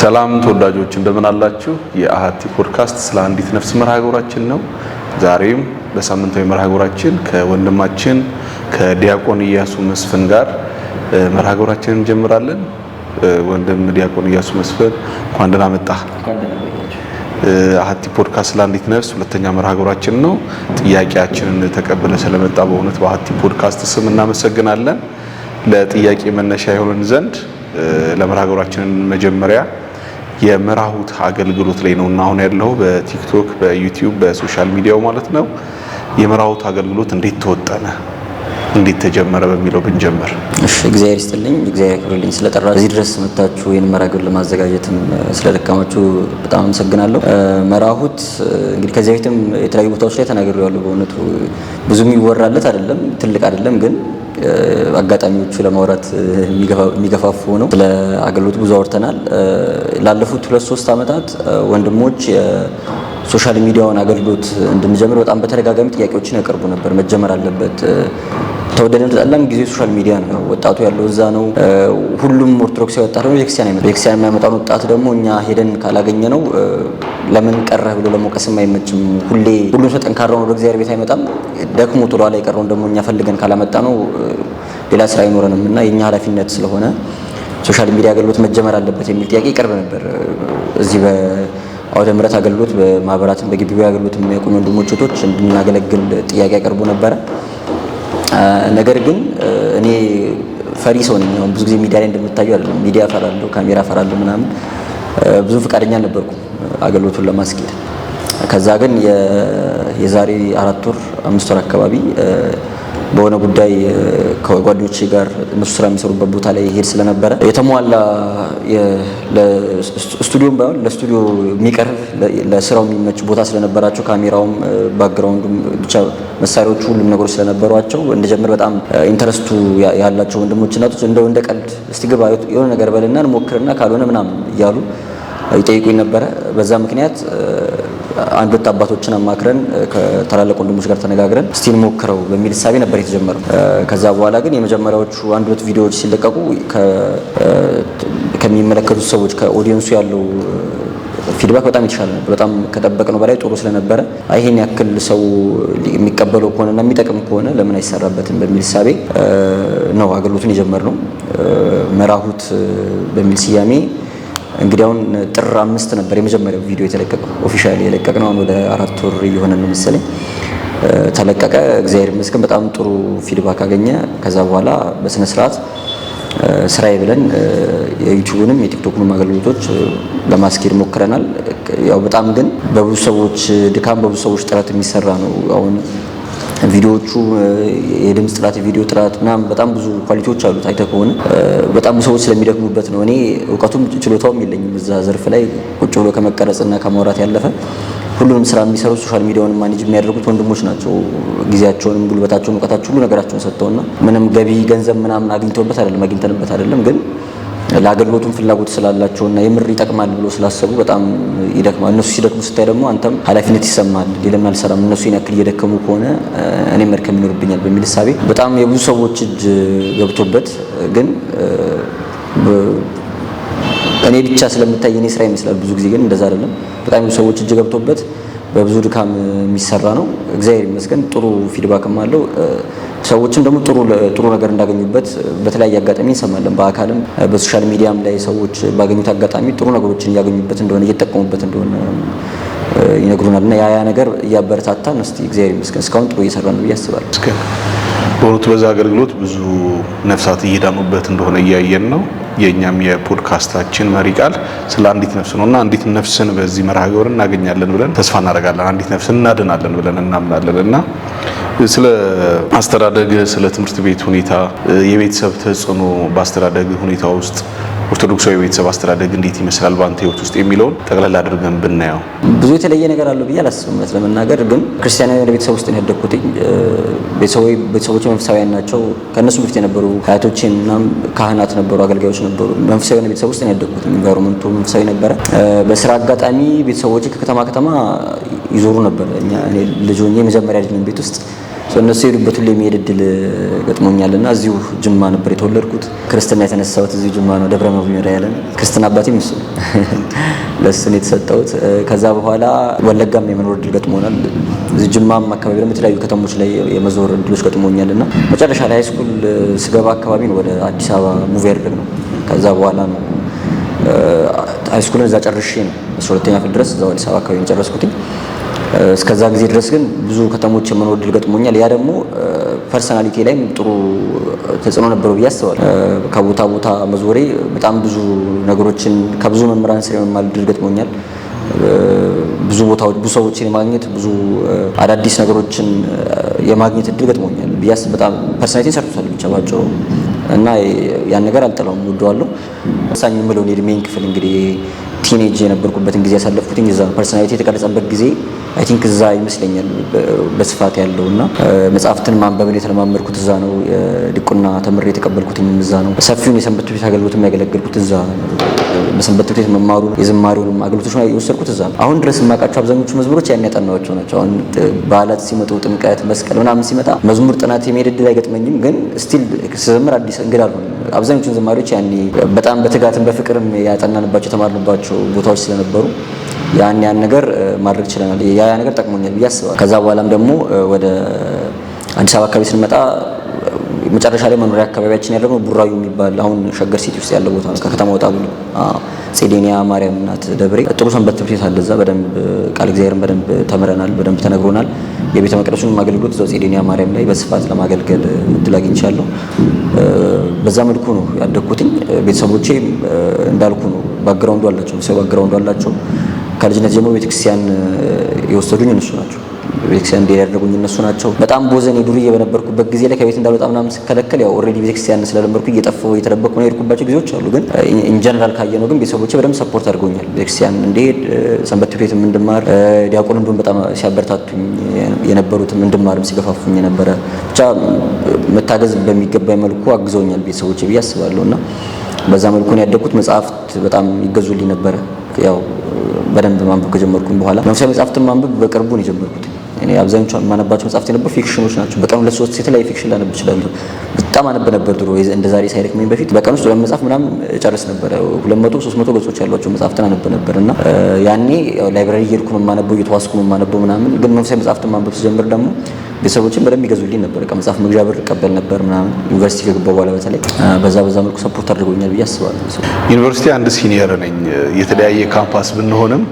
ሰላም ተወዳጆች እንደምን አላችሁ? የአሃቲ ፖድካስት ስለ አንዲት ነፍስ መርሃ ግብራችን ነው። ዛሬም በሳምንታዊ መርሃ ግብራችን ከወንድማችን ከዲያቆን ኢያሱ መስፍን ጋር መርሃ ግብራችንን እንጀምራለን። ወንድም ዲያቆን ኢያሱ መስፍን እንኳን ደህና መጣህ። አሃቲ ፖድካስት ስለ አንዲት ነፍስ ሁለተኛ መርሃ ግብራችን ነው። ጥያቄያችንን ተቀበለ ስለመጣ በእውነት በአሃቲ ፖድካስት ስም እናመሰግናለን። ለጥያቄ መነሻ ይሆነን ዘንድ ለመርሃ ግብራችን መጀመሪያ የመራሁት አገልግሎት ላይ ነውና አሁን ያለው በቲክቶክ በዩቲዩብ በሶሻል ሚዲያው ማለት ነው። የመራሁት አገልግሎት እንዴት ተወጠነ እንዴት ተጀመረ በሚለው ብንጀምር። እሺ፣ እግዚአብሔር ይስጥልኝ፣ እግዚአብሔር ያክብርልኝ ስለጠራ እዚህ ድረስ መጣችሁ ይሄን መርሃ ግብር ለማዘጋጀትም ስለደከማችሁ በጣም አመሰግናለሁ። መራሁት እንግዲህ ከዚህ በፊትም የተለያዩ ቦታዎች ላይ ተናግሬያለሁ። በእውነቱ ብዙም ይወራለት አይደለም፣ ትልቅ አይደለም፣ ግን አጋጣሚዎቹ ለማውራት የሚገፋፉ ነው። ስለ አገልግሎት ብዙ አውርተናል። ላለፉት 2-3 ዓመታት ወንድሞች የሶሻል ሚዲያውን አገልግሎት እንድንጀምር በጣም በተደጋጋሚ ጥያቄዎችን ያቀርቡ ነበር። መጀመር አለበት፣ ተወደደም ተጠላም ጊዜ ሶሻል ሚዲያ ነው። ወጣቱ ያለው እዛ ነው። ሁሉም ኦርቶዶክሳዊ ወጣት ደግሞ ቤተክርስቲያን አይመጣም። ቤተክርስቲያን የሚያመጣውን ወጣት ደግሞ እኛ ሄደን ካላገኘ ነው ለምን ቀረህ ብሎ ለመውቀስም አይመችም። ሁሉም ሰው ጠንካራ ነው ወደ እግዚአብሔር ቤት አይመጣም። ደክሞ ጥሎ ላይ ቀረውን ደግሞ እኛ ፈልገን ካላመጣ ነው ሌላ ስራ አይኖረንም እና የኛ ኃላፊነት ስለሆነ ሶሻል ሚዲያ አገልግሎት መጀመር አለበት የሚል ጥያቄ ይቀርብ ነበር። እዚህ በአውደ ምሕረት አገልግሎት በማህበራትን በግቢው አገልግሎት የሚያውቁን ወንድሞች እህቶች እንድናገለግል ጥያቄ ያቀርቡ ነበረ። ነገር ግን እኔ ፈሪ ሰው ነኝ። አሁን ብዙ ጊዜ ሚዲያ ላይ እንደምታየው አይደለም። ሚዲያ ፈራለሁ፣ ካሜራ ፈራለሁ ምናምን ብዙ ፈቃደኛ ነበርኩ አገልግሎቱን ለማስኬድ። ከዛ ግን የዛሬ 4 ወር 5 ወር አካባቢ በሆነ ጉዳይ ከጓደኞቼ ጋር እነሱ ስራ የሚሰሩበት ቦታ ላይ ሄድ ስለነበረ የተሟላ ለስቱዲዮም ባይሆን ለስቱዲዮ የሚቀርብ ለስራው የሚመች ቦታ ስለነበራቸው ካሜራውም ባክግራውንዱም ብቻ መሳሪያዎቹ ሁሉም ነገሮች ስለነበሯቸው እንደጀምር በጣም ኢንተረስቱ ያላቸው ወንድሞች እናቶች እንደው እንደ ቀልድ እስቲ ግባ የሆነ ነገር በልና እንሞክርና ካልሆነ ምናምን እያሉ ይጠይቁኝ ነበረ። በዛ ምክንያት አንድ ወጣት አባቶችን አማክረን ከታላላቅ ወንድሞች ጋር ተነጋግረን እስቲ እንሞክረው በሚል ሐሳብ ነበር የተጀመረው። ከዛ በኋላ ግን የመጀመሪያዎቹ 1-2 ቪዲዮዎች ሲለቀቁ ከሚመለከቱት ሰዎች ከኦዲየንሱ ያለው ፊድባክ በጣም የተሻለ ነበር። በጣም ከጠበቅነው በላይ ጥሩ ስለነበረ ይሄን ያክል ሰው የሚቀበለው ከሆነና የሚጠቅም ከሆነ ለምን አይሰራበትም በሚል ሐሳቤ ነው አገልግሎቱን የጀመርነው። መራሁት በሚል ስያሜ እንግዲህ አሁን ጥር 5 ነበር የመጀመሪያው ቪዲዮ የተለቀቀው። ኦፊሻሊ የለቀቅነው አሁን ወደ 4 ወር እየሆነ ነው መሰለኝ ተለቀቀ። እግዚአብሔር ይመስገን በጣም ጥሩ ፊድባክ አገኘ። ከዛ በኋላ በስነ ስርዓት ስራዬ ብለን የዩቲዩብንም የቲክቶክንም አገልግሎቶች ለማስኬድ ሞክረናል። ያው በጣም ግን በብዙ ሰዎች ድካም በብዙ ሰዎች ጥረት የሚሰራ ነው። አሁን ቪዲዮዎቹ የድምጽ ጥራት የቪዲዮ ጥራት ምናምን በጣም ብዙ ኳሊቲዎች አሉት። አይተህ ከሆነ በጣም ብዙ ሰዎች ስለሚደክሙበት ነው። እኔ እውቀቱም ችሎታውም የለኝም እዛ ዘርፍ ላይ ቁጭ ብሎ ከመቀረጽና ከማውራት ያለፈ ሁሉንም ስራ የሚሰሩ ሶሻል ሚዲያውን ማኔጅ የሚያደርጉት ወንድሞች ናቸው። ጊዜያቸውንም ጉልበታቸውን እውቀታቸውን ሁሉ ነገራቸውን ሰጥተውና ምንም ገቢ ገንዘብ ምናምን አግኝተንበት አይደለም ግን ለአገልግሎቱም ፍላጎት ስላላቸውና የምር ይጠቅማል ብሎ ስላሰቡ በጣም ይደክማል። እነሱ ሲደክሙ ስታይ ደግሞ አንተም ኃላፊነት ይሰማል። ሌላም አልሰራም እነሱ ያክል እየደከሙ ከሆነ እኔ መድከም ይኖርብኛል በሚል ሐሳቤ በጣም የብዙ ሰዎች እጅ ገብቶበት ግን እኔ ብቻ ስለምታይ እኔ ስራ ይመስላል ብዙ ጊዜ ግን እንደዛ አይደለም። በጣም የብዙ ሰዎች እጅ ገብቶበት በብዙ ድካም የሚሰራ ነው። እግዚአብሔር ይመስገን ጥሩ ፊድባክም አለው። ሰዎችን ደግሞ ጥሩ ነገር እንዳገኙበት በተለያየ አጋጣሚ እንሰማለን። በአካልም በሶሻል ሚዲያም ላይ ሰዎች ባገኙት አጋጣሚ ጥሩ ነገሮችን እያገኙበት እንደሆነ እየተጠቀሙበት እንደሆነ ይነግሩናል እና ያ ነገር እያበረታታን እስቲ እግዚአብሔር ይመስገን እስካሁን ጥሩ እየሰራን ነው ብዬ አስባለሁ። በእውነቱ በዛ አገልግሎት ብዙ ነፍሳት እየዳኑበት እንደሆነ እያየን ነው። የኛም የፖድካስታችን መሪ ቃል ስለ አንዲት ነፍስ ነውና አንዲት ነፍስን በዚህ መርሃ ግብር እናገኛለን ብለን ተስፋ እናደርጋለን። አንዲት ነፍስን እናድናለን ብለን እናምናለንና ስለ አስተዳደግ ስለ ትምህርት ቤት ሁኔታ የቤተሰብ ተጽዕኖ በአስተዳደግ ሁኔታ ውስጥ ኦርቶዶክሳዊ ቤተሰብ አስተዳደግ እንዴት ይመስላል በአንተ ህይወት ውስጥ የሚለውን ጠቅላላ አድርገን ብናየው ብዙ የተለየ ነገር አለው ብዬ አላስብም። ለመናገር ግን ክርስቲያናዊ ቤተሰብ ውስጥ ነው ያደግኩት። ቤተሰቦቼ መንፈሳዊያን ናቸው። ከነሱ በፊት የነበሩ አያቶቼም ምናምን ካህናት ነበሩ፣ አገልጋዮች ነበሩ። መንፈሳዊ ቤተሰብ ውስጥ ነው ያደግኩት። ኢንቫይሮመንቱ መንፈሳዊ ነበረ። በስራ አጋጣሚ ቤተሰቦቼ ከከተማ ይዞሩ ነበር። እኔ ልጅ ሆኜ የመጀመሪያ ልጅ ነኝ ቤት ውስጥ እነሱ የሄዱበት ሁሉ የሚሄድ እድል ገጥሞኛልና እዚሁ ጅማ ነበር የተወለድኩት። ክርስትና የተነሳሁት እዚሁ ጅማ ነው፣ ደብረ መድኃኔዓለም። ክርስትና አባቴም እሱ ለእሱ ነው የተሰጠሁት። ከዛ በኋላ ወለጋም የመኖር እድል ገጥሞናል። እዚህ ጅማም አካባቢ ደግሞ የተለያዩ ከተሞች ላይ የመዞር እድሎች ገጥሞኛልና መጨረሻ ላይ ሃይስኩል ስገባ አካባቢ ነው ወደ አዲስ አበባ ሙቭ ያደረግነው። ከዛ በኋላ ነው ሃይስኩልን እዛ ጨርሼ ነው 12ኛ ክፍል ድረስ እዛው አዲስ አበባ አካባቢ ጨረስኩት። እስከዛ ጊዜ ድረስ ግን ብዙ ከተሞች የመኖር እድል ገጥሞኛል። ያ ደግሞ ፐርሰናሊቲ ላይም ጥሩ ተጽዕኖ ነበረው ብዬ አስባለሁ። ከቦታ ቦታ መዞሬ በጣም ብዙ ነገሮችን ከብዙ መምህራን ስር የመማር እድል ገጥሞኛል። ብዙ ቦታዎች ብዙ ሰዎችን የማግኘት ብዙ አዳዲስ ነገሮችን የማግኘት እድል ገጥሞኛል ብያስ በጣም ፐርሰናሊቲን ሰርቶታል ብቻ ባጭሩ እና ያን ነገር አልጠላውም፣ ወደዋለሁ። ወሳኝ የምለው የእድሜን ክፍል እንግዲህ ቲኔጅ የነበርኩበትን ጊዜ ያሳለፍኩትኝ እዛ ነው። ፐርሰናሊቲ የተቀረጸበት ጊዜ አይ ቲንክ እዛ ይመስለኛል በስፋት ያለውና መጽሐፍትን ማንበብን የተለማመድኩት እዛ ነው። ዲቁና ተምሬ የተቀበልኩትኝ እዛ ነው። ሰፊውን የሰንበት ቤት አገልግሎት የሚያገለግልኩት እዛ ነው። በሰንበት ቤት መማሩን የዝማሬውንም አገልግሎቶች ነው የወሰድኩት እዛ ነው። አሁን ድረስ የማውቃቸው አብዛኞቹ መዝሙሮች ያን ያጠናኋቸው ናቸው። አሁን በዓላት ሲመጡ ጥምቀት፣ መስቀል ምናምን ሲመጣ መዝሙር ጥናት የመሄድ እድል አይገጥመኝም፣ ግን ስቲል ስዘምር አዲስ እንግዳ አልሆንም። አብዛኞቹን ዝማሬዎች ያኔ በጣም በትጋትም በፍቅርም ያጠናንባቸው የተማርንባቸው ቦታዎች ስለነበሩ ያን ነገር ማድረግ ችለናል። ያ ነገር ጠቅሞኛል ብዬ አስባለሁ። ከዛ በኋላም ደግሞ ወደ አዲስ አበባ አካባቢ ስንመጣ መጨረሻ ላይ መኖሪያ አካባቢያችን ያለው ቡራዩ የሚባል አሁን ሸገር ሲቲ ውስጥ ያለው ቦታ ነው። ከከተማ ወጣ ብሎ ጼዴንያ ማርያም እናት ደብሬ ጥሩ ሰንበት ትምህርት ቤት አለ። እዛ በደንብ ቃል እግዚአብሔርን በደንብ ተምረናል፣ በደንብ ተነግሮናል። የቤተ መቅደሱን አገልግሎት እዛው ጼዴንያ ማርያም ላይ በስፋት ለማገልገል እድል አግኝቻለሁ። በዛ መልኩ ነው ያደግኩትኝ። ቤተሰቦቼ እንዳልኩ ነው ባክግራውንዱ አላቸው፣ ሰው ባክግራውንዱ አላቸው። ከልጅነት ጀምሮ ቤተክርስቲያን የወሰዱኝ እነሱ ናቸው። ቤተክርስቲያን እንደ ያደረጉኝ እነሱ ናቸው። በጣም ቦዘን ዱርዬ በነበርኩበት ጊዜ ላይ ከቤት እንዳልወጣ ምናምን ስከለከል ያው ኦልሬዲ ቤተክርስቲያን ስለለመድኩ እየጠፋሁ እየተደበቅኩ ነው የሄድኩባቸው ጊዜዎች አሉ። ግን ኢን ጀነራል ካየነው ግን ቤተሰቦቼ በደንብ ሰፖርት አድርገውኛል። ቤተክርስቲያን እንድሄድ ሰንበት ቤትም እንድማር ዲያቆን እንደሆነ በጣም ሲያበረታቱኝ የነበሩትም እንድማርም ሲገፋፉኝ የነበረ ብቻ መታገዝ በሚገባኝ መልኩ አግዘውኛል ቤተሰቦቼ ብዬ አስባለሁ። እና በዛ መልኩ ነው ያደግኩት። መጽሐፍት በጣም ይገዙልኝ ነበረ። ያው በደንብ ማንበብ ከጀመርኩኝ በኋላ መንፈሳዊ መጽሐፍትን ማንበብ በቅርቡ ነው የጀመርኩት። እኔ አብዛኞቹ የማነባቸው መጽሐፍት የነበሩ ፊክሽኖች ናቸው። በቀን 2-3 የተለያዩ ፊክሽን ላነብ እችላለሁ። በጣም አነብ ነበር ድሮ። እንደ ዛሬ ሳይደክመኝ በፊት በቀን ውስጥ መጽሐፍ ምናምን ጨርስ ነበር። 200-300 ገጾች ያሏቸው መጽሐፍትን አነብ ነበር እና ያኔ ላይብራሪ እየሄድኩ ነው የማነበው፣ እየተዋስኩ ነው የማነበው ምናምን። ግን መንፈሳዊ መጽሐፍትን ማንበብ ስጀምር ደግሞ ቤተሰቦችን በደንብ ይገዙልኝ ነበር። ከመጽሐፍ መግዣ ብር እቀበል ነበር ምናምን። ዩኒቨርሲቲ ከገባሁ በኋላ በተለይ በዛ መልኩ ሰፖርት አድርጎኛል ብዬ አስባለሁ። ዩኒቨርሲቲ አንድ ሲኒየር ነኝ። የተለያየ ካምፓስ ብንሆንም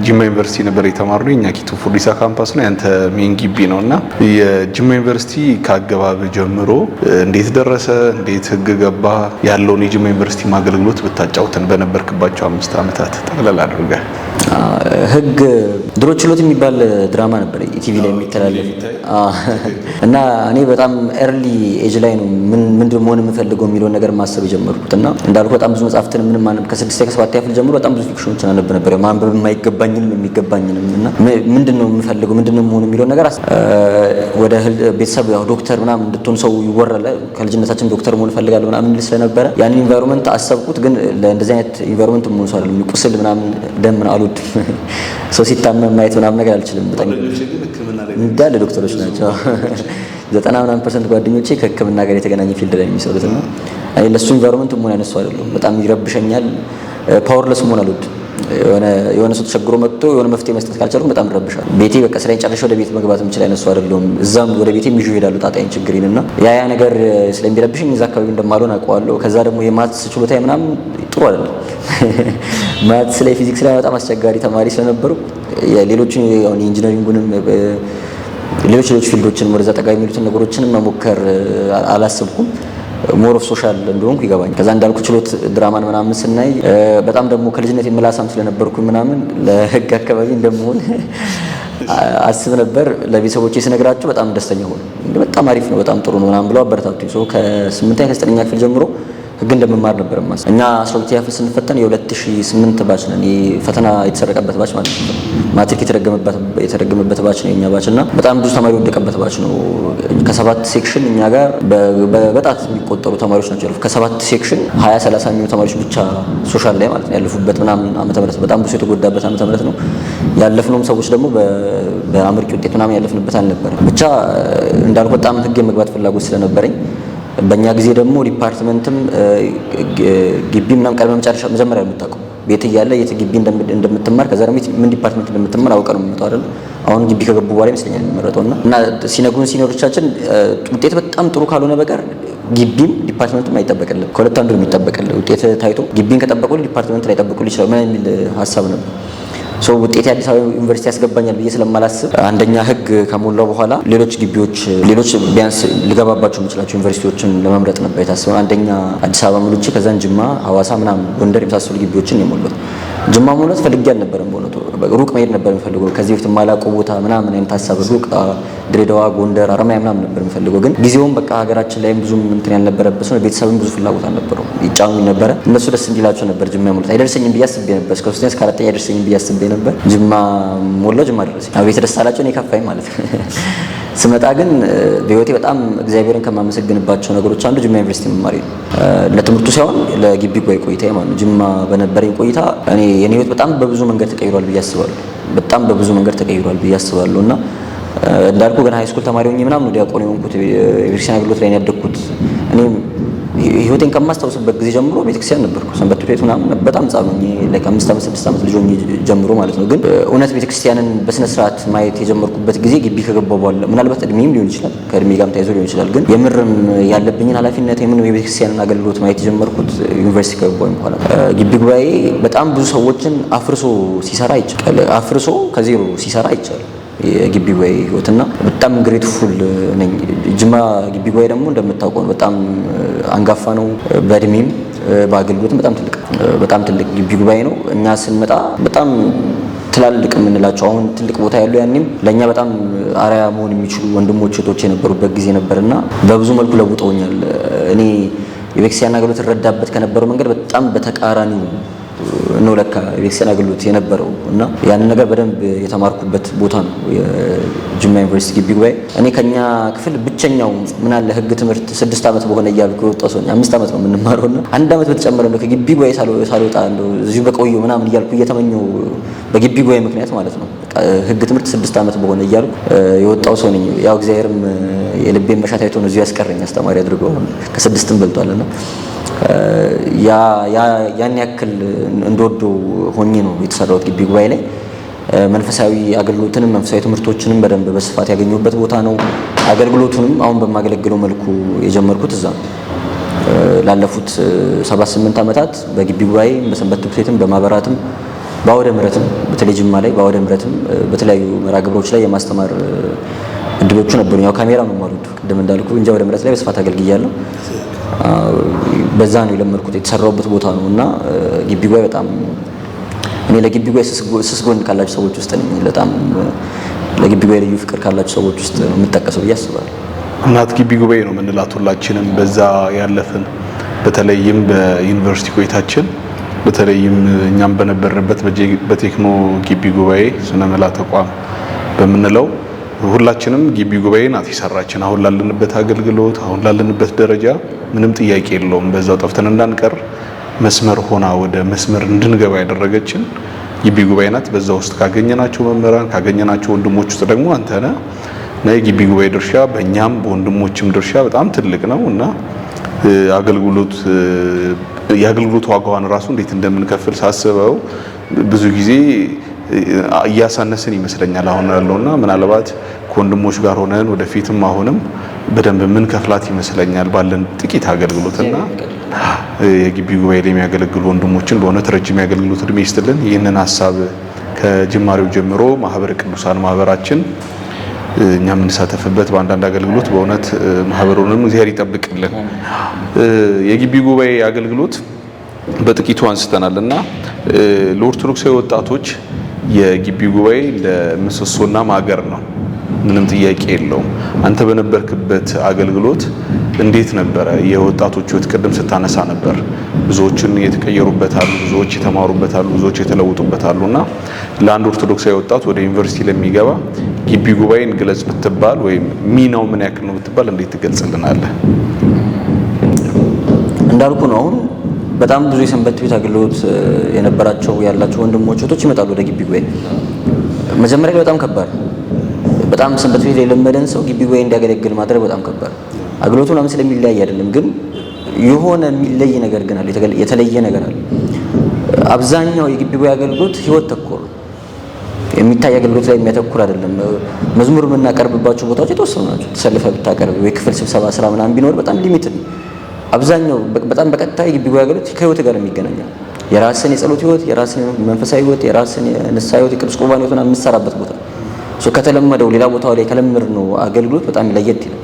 ጅማ ዩኒቨርሲቲ ነበር የተማርነው። እኛ ኪቱ ፉርዲሳ ካምፓስ ነው፣ ያንተ ሜን ግቢ ነው። እና የጅማ ዩኒቨርሲቲ ከአገባብ ጀምሮ እንዴት ደረሰ፣ እንዴት ህግ ገባ ያለውን የጅማ ዩኒቨርሲቲ አገልግሎት ብታጫውተን በነበርክባቸው 5 ዓመታት ጠቅላላ አድርገህ። ህግ ድሮ ችሎት የሚባል ድራማ ነበር ኢቲቪ ላይ የሚተላለፍ እና እኔ በጣም ኤርሊ ኤጅ ላይ ነው ምንድን መሆን የምፈልገው የሚለውን ነገር ማሰብ የጀመርኩት። እና እንዳልኩ በጣም ብዙ መጽሐፍትን ምንም ማንም ከ6 ከ7 ያፍል ጀምሮ በጣም ብዙ ፊክሽኖችን አነብ ነበር። ማንበብ የማይገባኝንም የሚገባኝንም እና ምንድን ነው የምፈልገው ምንድን ነው መሆን የሚለውን ነገር ወደ ቤተሰብ ያው ዶክተር ምናምን እንድትሆን ሰው ይወራል። ከልጅነታችን ዶክተር መሆን እፈልጋለሁ ምናምን ስለነበረ ያን ኢንቫይሮንመንት አሰብኩት። ግን ለእንደዚህ አይነት ኢንቫይሮንመንት መሆን ሰው አይደለም። ቁስል ምናምን ደም አልወድም። ሰው ሲታመም ማየት ምናምን ነገር አልችልም። በጣም እንዳለ ዶክተሮች ናቸው 90% ጓደኞቼ ከሕክምና ጋር የተገናኘ ፊልድ ላይ የሚሰሩት እና እኔ ለሱ ኢንቫይሮንመንት መሆን ያነሱ አይደለም። በጣም ይረብሸኛል። ፓወርለስ መሆን አልወድም። የሆነ ሰው ተቸግሮ መጥቶ የሆነ መፍትሄ መስጠት ካልቻልኩ በጣም ይረብሻል። ቤቴ በቃ ስራዬን ጨርሼ ወደ ቤት መግባት የምችል አይነሱ አይደለም። እዛም ወደ ቤቴ ይዤ እሄዳለሁ ጣጣዬን ችግሬን እና ያ ነገር ስለሚረብሽኝ እዛ አካባቢ እንደማልሆን አውቀዋለሁ። ከዛ ደግሞ የማትስ ችሎታዬ ምናምን ጥሩ አይደለም። ማትስ ላይ ፊዚክስ ላይ በጣም አስቸጋሪ ተማሪ ስለነበሩ ሌሎች ኢንጂነሪንጉንም ሌሎች ፊልዶችን ወደዛ ጠጋ የሚሉትን ነገሮችን መሞከር አላሰብኩም። ሞር ኦፍ ሶሻል እንደሆንኩ ይገባኝ። ከዛ እንዳልኩ ችሎት ድራማን ምናምን ስናይ በጣም ደግሞ ከልጅነት የምላሳም ስለነበርኩ ምናምን ለህግ አካባቢ እንደምሆን አስብ ነበር። ለቤተሰቦቼ ስነግራቸው በጣም ደስተኛ ሆኑ። በጣም አሪፍ ነው፣ በጣም ጥሩ ነው ምናምን ብለው አበረታቱኝ። ከ8ኛ ከ9ኛ ክፍል ጀምሮ ህግ እንደምማር ነበር ማስ እኛ 12ኛ ክፍል ስንፈተን የ2008 ባች ነን። ፈተና የተሰረቀበት ባች ማለት ነው። ማትሪክ የተደገመበት ባች ነው የኛ ባች እና በጣም ብዙ ተማሪ ወደቀበት ባች ነው። ከ7 ሴክሽን እኛ ጋር በጣት የሚቆጠሩ ተማሪዎች ናቸው ያለፉት። ከ7 ሴክሽን 20-30 የሚሆኑ ተማሪዎች ብቻ ሶሻል ላይ ማለት ነው ያለፉበት ምናምን ዓመተ ምህረት በጣም ብዙ የተጎዳበት ዓመተ ምህረት ነው። ያለፍነውም ሰዎች ደግሞ በአመርቂ ውጤት ምናምን ያለፍንበት አልነበረም። ብቻ እንዳልኩ በጣም ህግ የመግባት ፍላጎት ስለነበረኝ በእኛ ጊዜ ደግሞ ዲፓርትመንትም ግቢ ምናምን ቀድመህ መጀመሪያ የምታውቀው ቤት እያለ የት ግቢ እንደምትማር ከዛ ደግሞ ምን ዲፓርትመንት እንደምትማር አውቀህ ነው የምትመጣው አይደል? አሁን ግቢ ከገቡ በኋላ ይመስለኛል የሚመረጠውና ሲነግሩን ሲኒየሮቻችን ውጤት በጣም ጥሩ ካልሆነ በቀር ግቢም ዲፓርትመንትም አይጠበቅልህ። ከሁለት አንዱ የሚጠበቅልህ ውጤት ታይቶ ግቢን ከጠበቁልህ ዲፓርትመንት ላይ ጠበቁልህ ይችላል ምን የሚል ሀሳብ ነበር። ውጤት የአዲስ አበባ ዩኒቨርሲቲ ያስገባኛል ብዬ ስለማላስብ አንደኛ ህግ ከሞላው በኋላ ሌሎች ግቢዎች ቢያንስ ልገባባቸው የምችላቸው ዩኒቨርሲቲዎችን ለመምረጥ ነበር የታሰበው። አንደኛ አዲስ አበባ ሙሉቼ ከዛን ጅማ፣ ሐዋሳ ምናምን ጎንደር የመሳሰሉ ግቢዎችን የሞሉት። ጅማ ሞላት ፈልጌ አልነበረም። በእውነቱ ሩቅ መሄድ ነበር የምፈልገው። ከዚህ በፊት ማላውቀው ቦታ ምናምን አይነት ሀሳብ ሩቅ ድሬዳዋ፣ ጎንደር፣ አረማያ ምናምን ነበር የምፈልገው። ግን ጊዜውም በቃ ሀገራችን ላይም ብዙም እንትን ያልነበረበት ነው። ቤተሰብም ብዙ ፍላጎት አልነበረው። ይጫኑኝ ነበረ። እነሱ ደስ እንዲላቸው ነበር ጅማ ሞላት። አይደርሰኝም ብዬ አስቤ ነበር። እስከ 3ኛ እስከ 4ኛ አይደርሰኝም ብዬ አስቤ ነበር። ጅማ ሞላው፣ ጅማ ደረሰኝ። ቤት ደስ አላቸው፣ እኔ ከፋኝ ማለት ነው። ስመጣ ግን በህይወቴ በጣም እግዚአብሔርን ከማመሰግንባቸው ነገሮች አንዱ ጅማ ዩኒቨርሲቲ መማሪ ነው። ለትምህርቱ ሳይሆን ለግቢ ቆይታ ማለት ነው። ጅማ በነበረኝ ቆይታ የኔ ህይወት በጣም በብዙ መንገድ ተቀይሯል ብዬ አስባለሁ። በጣም በብዙ መንገድ ተቀይሯል ብዬ አስባለሁ እና እንዳልኩ ገና ሃይስኩል ተማሪ ሆኜ ምናምን ነው ዲያቆን የሆንኩት። የቤተክርስቲያን አገልግሎት ላይ ነው ያደግኩት። እኔ ህይወቴን ከማስታውስበት ጊዜ ጀምሮ ቤተክርስቲያን ነበርኩ። ሰንበት ቤት ምናምን በጣም ህጻን ሆኜ ለ5 ዓመት 6 ዓመት ልጅ ሆኜ ጀምሮ ማለት ነው። ግን እውነት ቤተክርስቲያንን በስነ ስርዓት ማየት የጀመርኩበት ጊዜ ግቢ ከገባሁ በኋላ ምናልባት እድሜም ሊሆን ይችላል፣ ከእድሜ ጋርም ተያይዞ ሊሆን ይችላል። ግን የምርም ያለብኝን ኃላፊነት የቤተክርስቲያንን አገልግሎት ማየት የጀመርኩት ዩኒቨርሲቲ ከገባሁ በኋላ። ግቢ ጉባኤ በጣም ብዙ ሰዎችን አፍርሶ ሲሰራ አይቻል፣ አፍርሶ ከዜሮ ሲሰራ አይቻል የግቢ ጉባኤ ህይወትና በጣም ግሬትፉል ነኝ። ጅማ ግቢ ጉባኤ ደግሞ እንደምታውቀው በጣም አንጋፋ ነው። በእድሜም በአገልግሎትም በጣም ትልቅ ግቢ ጉባኤ ነው። እኛ ስንመጣ በጣም ትላልቅ የምንላቸው አሁን ትልቅ ቦታ ያለው ያኔም ለእኛ በጣም አርአያ መሆን የሚችሉ ወንድሞች እህቶች የነበሩበት ጊዜ ነበርና በብዙ መልኩ ለውጠውኛል። እኔ የቤተክርስቲያን አገልግሎት እረዳበት ከነበረው መንገድ በጣም በተቃራኒው ነው ለካ የቤተክርስቲያን አገልግሎት የነበረው እና ያንን ነገር በደንብ የተማርኩበት ቦታ ነው የጅማ ዩኒቨርሲቲ ግቢ ጉባኤ። እኔ ከኛ ክፍል ብቸኛው ምን አለ ህግ ትምህርት 6 ዓመት በሆነ እያልኩ የወጣው ሰው 5 ዓመት ነው የምንማረውና 1 ዓመት በተጨመረ ነው ከግቢ ጉባኤ ሳልወጣ እንደው እዚሁ በቆየው ምናምን እያልኩ እየተመኘው በግቢ ጉባኤ ምክንያት ማለት ነው ህግ ትምህርት 6 ዓመት በሆነ እያልኩ የወጣው ሰው ነኝ። ያው እግዚአብሔርም የልቤን መሻት አይቶ ነው እዚሁ ያስቀረኝ አስተማሪ አድርገው ከ6ም በልጧልና ያን ያክል እንደወደው ሆኜ ነው የተሰራሁት ግቢ ጉባኤ ላይ። መንፈሳዊ አገልግሎትንም መንፈሳዊ ትምህርቶችንም በደንብ በስፋት ያገኘሁበት ቦታ ነው። አገልግሎቱንም አሁን በማገለግለው መልኩ የጀመርኩት እዛ ነው። ላለፉት 7-8 ዓመታት በግቢ ጉባኤ በሰንበት ትምህርት ቤትም በማህበራትም በአውደ ምሕረትም በተለይ ጅማ ላይ በአውደ ምሕረትም በተለያዩ መርሃ ግብሮች ላይ የማስተማር እድሎቹ ነበሩ። ያው ካሜራ ነው ማለት ቅድም እንዳልኩ እንጂ አውደ ምሕረት ላይ በስፋት አገልግያለሁ። በዛ ነው የለመድኩት የተሰራውበት ቦታ ነው እና ግቢ ጉባኤ በጣም እኔ ለግቢ ጉባኤ ስስ ጎን ካላችሁ ሰዎች ውስጥ ነኝ። በጣም ለግቢ ጉባኤ ልዩ ፍቅር ካላችሁ ሰዎች ውስጥ ነው የምጠቀሰው ብዬ አስባለሁ። እናት ግቢ ጉባኤ ነው የምንላት ሁላችንም በዛ ያለፍን። በተለይም በዩኒቨርሲቲ ቆይታችን በተለይም እኛም በነበርንበት በቴክኖ ግቢ ጉባኤ ስነ መላ ተቋም በምንለው ሁላችንም ግቢ ጉባኤ ናት የሰራችን። አሁን ላለንበት አገልግሎት አሁን ላለንበት ደረጃ ምንም ጥያቄ የለውም። በዛው ጠፍተን እንዳንቀር መስመር ሆና ወደ መስመር እንድንገባ ያደረገችን ግቢ ጉባኤ ናት። በዛ ውስጥ ካገኘናቸው መምህራን ካገኘናቸው ወንድሞች ውስጥ ደግሞ አንተ ነህ እና የግቢ ጉባኤ ድርሻ በእኛም በወንድሞችም ድርሻ በጣም ትልቅ ነው እና የአገልግሎት ዋጋዋን ራሱ እንዴት እንደምንከፍል ሳስበው ብዙ ጊዜ እያሳነስን ይመስለኛል አሁን ያለውና ምናልባት ከወንድሞች ጋር ሆነን ወደፊትም አሁንም በደንብ ምን ከፍላት ይመስለኛል ባለን ጥቂት አገልግሎትና የግቢ ጉባኤ ላይ የሚያገለግሉ ወንድሞችን በእውነት ረጅም ያገልግሉት እድሜ ይስጥልን። ይህንን ሀሳብ ከጅማሬው ጀምሮ ማህበረ ቅዱሳን ማህበራችን እኛ የምንሳተፍበት በአንዳንድ አገልግሎት በእውነት ማህበሩንም እግዚአብሔር ይጠብቅልን። የግቢ ጉባኤ አገልግሎት በጥቂቱ አንስተናልና ለኦርቶዶክሳዊ ወጣቶች የግቢ ጉባኤ ለምሰሶና ማገር ነው። ምንም ጥያቄ የለውም። አንተ በነበርክበት አገልግሎት እንዴት ነበረ የወጣቶች ህይወት? ቅድም ስታነሳ ነበር ብዙዎችን የተቀየሩበት አሉ፣ ብዙዎች የተማሩበት አሉ፣ ብዙዎች የተለውጡበት አሉና ለአንድ ኦርቶዶክሳዊ ወጣት ወደ ዩኒቨርሲቲ ለሚገባ ግቢ ጉባኤን ግለጽ ብትባል ወይም ሚናው ምን ያክል ነው ብትባል እንዴት ትገልጽልናለህ? እንዳልኩ ነው አሁን በጣም ብዙ የሰንበት ቤት አገልግሎት የነበራቸው ያላቸው ወንድሞች እህቶች ይመጣሉ ወደ ግቢ ጉባኤ። መጀመሪያ ላይ በጣም ከባድ በጣም ሰንበት ቤት የለመደን ሰው ግቢ ጉባኤ እንዲያገለግል ማድረግ በጣም ከባድ። አገልግሎቱ ምናምን ስለሚለያይ አይደለም፣ ግን የሆነ የሚለይ ነገር ግን አለ፣ የተለየ ነገር አለ። አብዛኛው የግቢ ጉባኤ አገልግሎት ህይወት ተኮር የሚታይ አገልግሎት ላይ የሚያተኩር አይደለም። መዝሙር የምናቀርብባቸው ቦታዎች የተወሰኑ ናቸው። ተሰልፈ ብታቀርብ ወይ ክፍል ስብሰባ ስራ ምናምን ቢኖር በጣም ሊሚትድ ነው። አብዛኛው በጣም በቀጥታ የግቢ ጉባኤ አገልግሎት ከህይወት ጋር የሚገናኘው የራስን የጸሎት ህይወት፣ የራስን መንፈሳዊ ህይወት፣ የራስን የንስሐ ህይወት፣ የቅዱስ ቁርባን ህይወት ምናምን የምትሰራበት ቦታ ከተለመደው ሌላ ቦታው ላይ ከለመድነው አገልግሎት በጣም ለየት ይላል።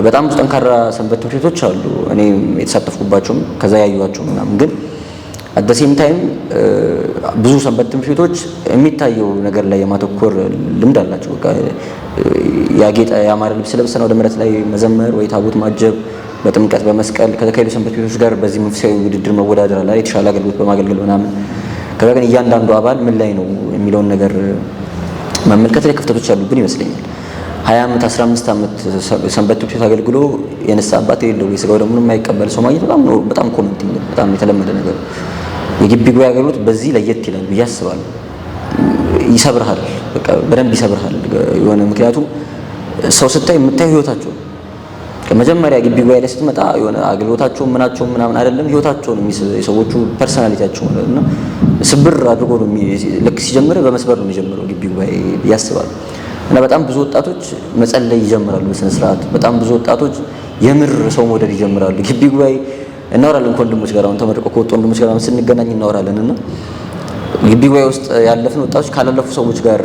በጣም ብዙ ጠንካራ ሰንበት ትምህርት ቤቶች አሉ፣ እኔ የተሳተፍኩባቸውም ከዛ ያዩዋቸው ምናምን። ግን አት ዘ ሴም ታይም ብዙ ሰንበት ትምህርት ቤቶች የሚታየው ነገር ላይ የማተኮር ልምድ አላቸው። በቃ ያጌጠ ያማረ ልብስ ለብሰን ወደ መሬት ላይ መዘመር ወይ ታቦት ማጀብ፣ በጥምቀት በመስቀል ከተካሄዱ ሰንበት ቤቶች ጋር በዚህ መንፈሳዊ ውድድር መወዳደር አለ፣ የተሻለ አገልግሎት በማገልገል ምናምን። ከዛ ግን እያንዳንዱ አባል ምን ላይ ነው የሚለውን ነገር መመልከት ላይ ክፍተቶች ያሉብን ይመስለኛል። 20 ዓመት 15 ዓመት ሰንበት ትምህርት ቤት አገልግሎ የንስሐ አባት የሌለው የሥጋው ደሙን የማይቀበል ሰው ማግኘት በጣም ኮመንት ነው፣ በጣም የተለመደ ነገር። የግቢ ጉባኤ አገልግሎት በዚህ ለየት ይላል ብዬ አስባለሁ። ይሰብርሃል፣ በቃ በደንብ ይሰብርሃል የሆነ ምክንያቱም ሰው ስታይ የምታየው ህይወታቸው ከመጀመሪያ ግቢ ጉባኤ ላይ ስትመጣ የሆነ አገልግሎታቸው ምናቸው ምናምን አይደለም፣ ህይወታቸው ነው የሰዎቹ ፐርሰናሊቲያቸው እና ስብር አድርጎ ነው ልክ ሲጀምር በመስበር ነው የሚጀምረው ግቢ ጉባኤ ያስባል። እና በጣም ብዙ ወጣቶች መጸለይ ይጀምራሉ በስነ ስርዓት። በጣም ብዙ ወጣቶች የምር ሰው መውደድ ይጀምራሉ። ግቢ ጉባኤ እናወራለን ከወንድሞች ጋር አሁን ተመርቆ ከወጡ ወንድሞች ጋር ስንገናኝ እናወራለን። እና ግቢ ጉባኤ ውስጥ ያለፍን ወጣቶች ካላለፉ ሰዎች ጋር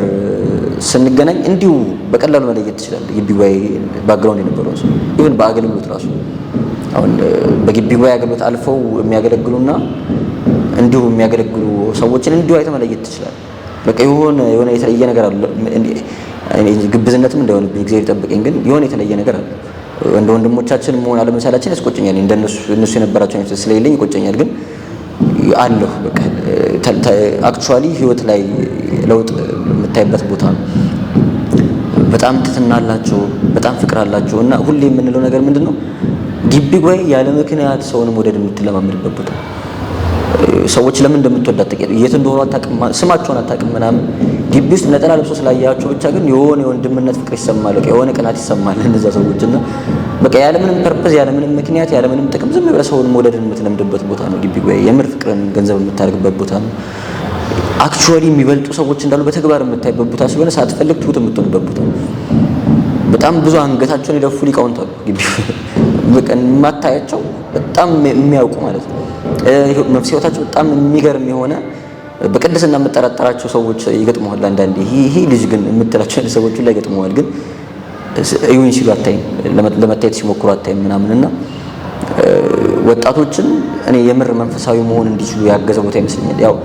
ስንገናኝ እንዲሁ በቀላሉ መለየት ትችላለህ። ግቢ ጉባኤ ባክግራውንድ የነበረው ሰው ኢቭን በአገልግሎት ራሱ አሁን በግቢ ጉባኤ አገልግሎት አልፈው የሚያገለግሉና እንዲሁ የሚያገለግሉ ሰዎችን እንዲሁ አይተህ መለየት ትችላለህ። በቃ የሆነ የተለየ ነገር አለ። ግብዝነትም እንዳይሆንብኝ እግዚአብሔር ይጠብቀኝ፣ ግን የሆነ የተለየ ነገር አለ። እንደ ወንድሞቻችን መሆን አለመቻላችን ያስቆጨኛል። እነሱ የነበራቸው አይነት ስለሌለኝ ይቆጨኛል። ግን አለሁ በቃ አክቹዋሊ ህይወት ላይ ለውጥ የምታይበት ቦታ ነው። በጣም ትህትና አላቸው፣ በጣም ፍቅር አላቸው። እና ሁሌ የምንለው ነገር ምንድነው? ግቢ ጉባኤ ያለ ምክንያት ሰውንም ወደድ የምትለማመድበት ቦታ። ሰዎች ለምን እንደምትወዳ አትቀር፣ የት እንደሆነ አታውቅም፣ ስማቸውን አታውቅም ምናምን። ግቢ ውስጥ ነጠላ ለብሶ ስላያቸው ብቻ ግን የሆነ የወንድምነት ፍቅር ይሰማል፣ የሆነ ቅናት ይሰማል እነዛ ሰዎች። እና በቃ ያለምንም ፐርፐዝ ያለምንም ምክንያት ያለምንም ጥቅም ዝም ብለህ ሰውን መውደድን የምትለምድበት ቦታ ነው ግቢ ጉባኤ። የምር ፍቅርን ገንዘብ የምታደርግበት ቦታ ነው። አክቹዋሊ የሚበልጡ ሰዎች እንዳሉ በተግባር የምታይበት ቦታ ስለሆነ ሳትፈልግ ትሁት የምትሆንበት ቦታ ነው። በጣም ብዙ አንገታቸውን የደፉ ሊቃውንት አሉ ግቢ በቃ የማታያቸው በጣም የሚያውቁ ማለት ነው። መንፈሳዊ ሕይወታቸው በጣም የሚገርም የሆነ በቅድስና የምጠራጠራቸው ሰዎች ይገጥመዋል። አንዳንዴ ይሄ ልጅ ግን የምትላቸው ሰዎች ላይ ይገጥመዋል። ግን እዩኝ ሲሉ አታይም፣ ለመታየት ሲሞክሩ አታይም ምናምን። እና ወጣቶችን እኔ የምር መንፈሳዊ መሆን እንዲችሉ ያገዘ ቦታ ይመስለኛል። ያው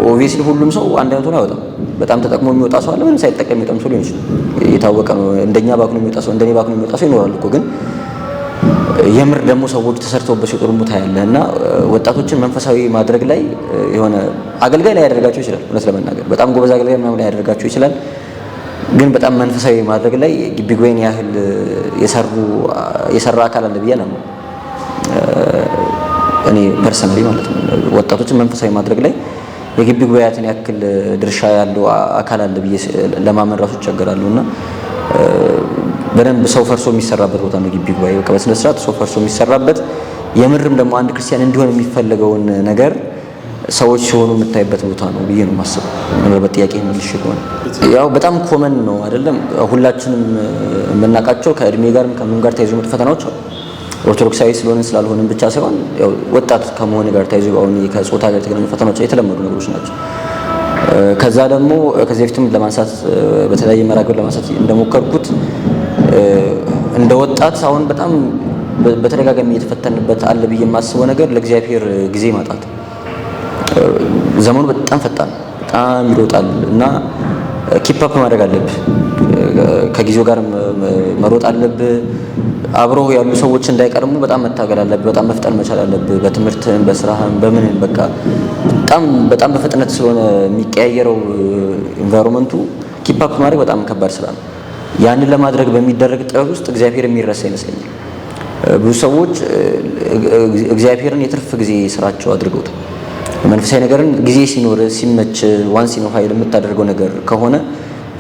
ኦብቪየስሊ ሁሉም ሰው አንድ አይነቱን አይወጣም። በጣም ተጠቅሞ የሚወጣ ሰው አለ፣ ምንም ሳይጠቀም የሚወጣም ሰው ሊሆን ይችላል። የታወቀ ነው። እንደኛ ባክኖ የሚወጣ ሰው እንደኔ ባክኖ የሚወጣ ሰው ይኖራል እኮ። ግን የምር ደግሞ ሰዎች ተሰርተውበት ሲጥሩ ሙታ ያለ እና ወጣቶችን መንፈሳዊ ማድረግ ላይ የሆነ አገልጋይ ላይ ያደርጋቸው ይችላል። እውነት ለመናገር በጣም ጎበዝ አገልጋይ ምናምን ላይ ያደርጋቸው ይችላል። ግን በጣም መንፈሳዊ ማድረግ ላይ ግቢ ጉባኤን ያህል የሰራ አካል አለ ብዬ ነው እኔ ፐርሰናሊ ማለት ነው። ወጣቶችን መንፈሳዊ ማድረግ ላይ የግቢ ጉባኤያትን ያክል ድርሻ ያለው አካል አለ ብዬ ለማመን ራሱ ይቸገራሉ። እና በደንብ ሰው ፈርሶ የሚሰራበት ቦታ ነው ግቢ ጉባኤ። በቃ በስነ ስርዓት ሰው ፈርሶ የሚሰራበት የምርም ደግሞ አንድ ክርስቲያን እንዲሆን የሚፈልገውን ነገር ሰዎች ሲሆኑ የምታይበት ቦታ ነው ብዬ ነው የማስበው። ምናልባት ጥያቄ መልሽ ከሆነ ያው በጣም ኮመን ነው አይደለም? ሁላችንም የምናውቃቸው ከእድሜ ጋርም ከምን ጋር ተያይዞ የመጡ ፈተናዎች አሉ። ኦርቶዶክሳዊ ስለሆነ ስላልሆነም ብቻ ሳይሆን ያው ወጣት ከመሆን ጋር ተያይዞ አሁን ከጾታ ጋር የተገናኙ ፈተናዎች የተለመዱ ነገሮች ናቸው። ከዛ ደግሞ ከዚህ በፊትም ለማንሳት በተለያየ መራገር ለማንሳት እንደሞከርኩት እንደ ወጣት አሁን በጣም በተደጋጋሚ እየተፈተንበት አለ ብዬ የማስበው ነገር ለእግዚአብሔር ጊዜ ማጣት። ዘመኑ በጣም ፈጣን በጣም ይሮጣል እና ኪፕ አፕ ማድረግ አለብህ። ከጊዜው ጋር መሮጥ አለብህ። አብረው ያሉ ሰዎች እንዳይቀርሙ በጣም መታገል አለብህ። በጣም መፍጠን መቻል አለብህ። በትምህርትህም በስራህም በምን በቃ በጣም በፍጥነት ስለሆነ የሚቀያየረው ኢንቫይሮንመንቱ ኪፕ አፕ ማድረግ በጣም ከባድ ስራ ነው። ያንን ለማድረግ በሚደረግ ጥረት ውስጥ እግዚአብሔር የሚረሳ ይመስለኛል። ብዙ ሰዎች እግዚአብሔርን የትርፍ ጊዜ ስራቸው አድርገውታል። መንፈሳዊ ነገርን ጊዜ ሲኖር ሲመች ዋንስ ነው ኃይል የምታደርገው ነገር ከሆነ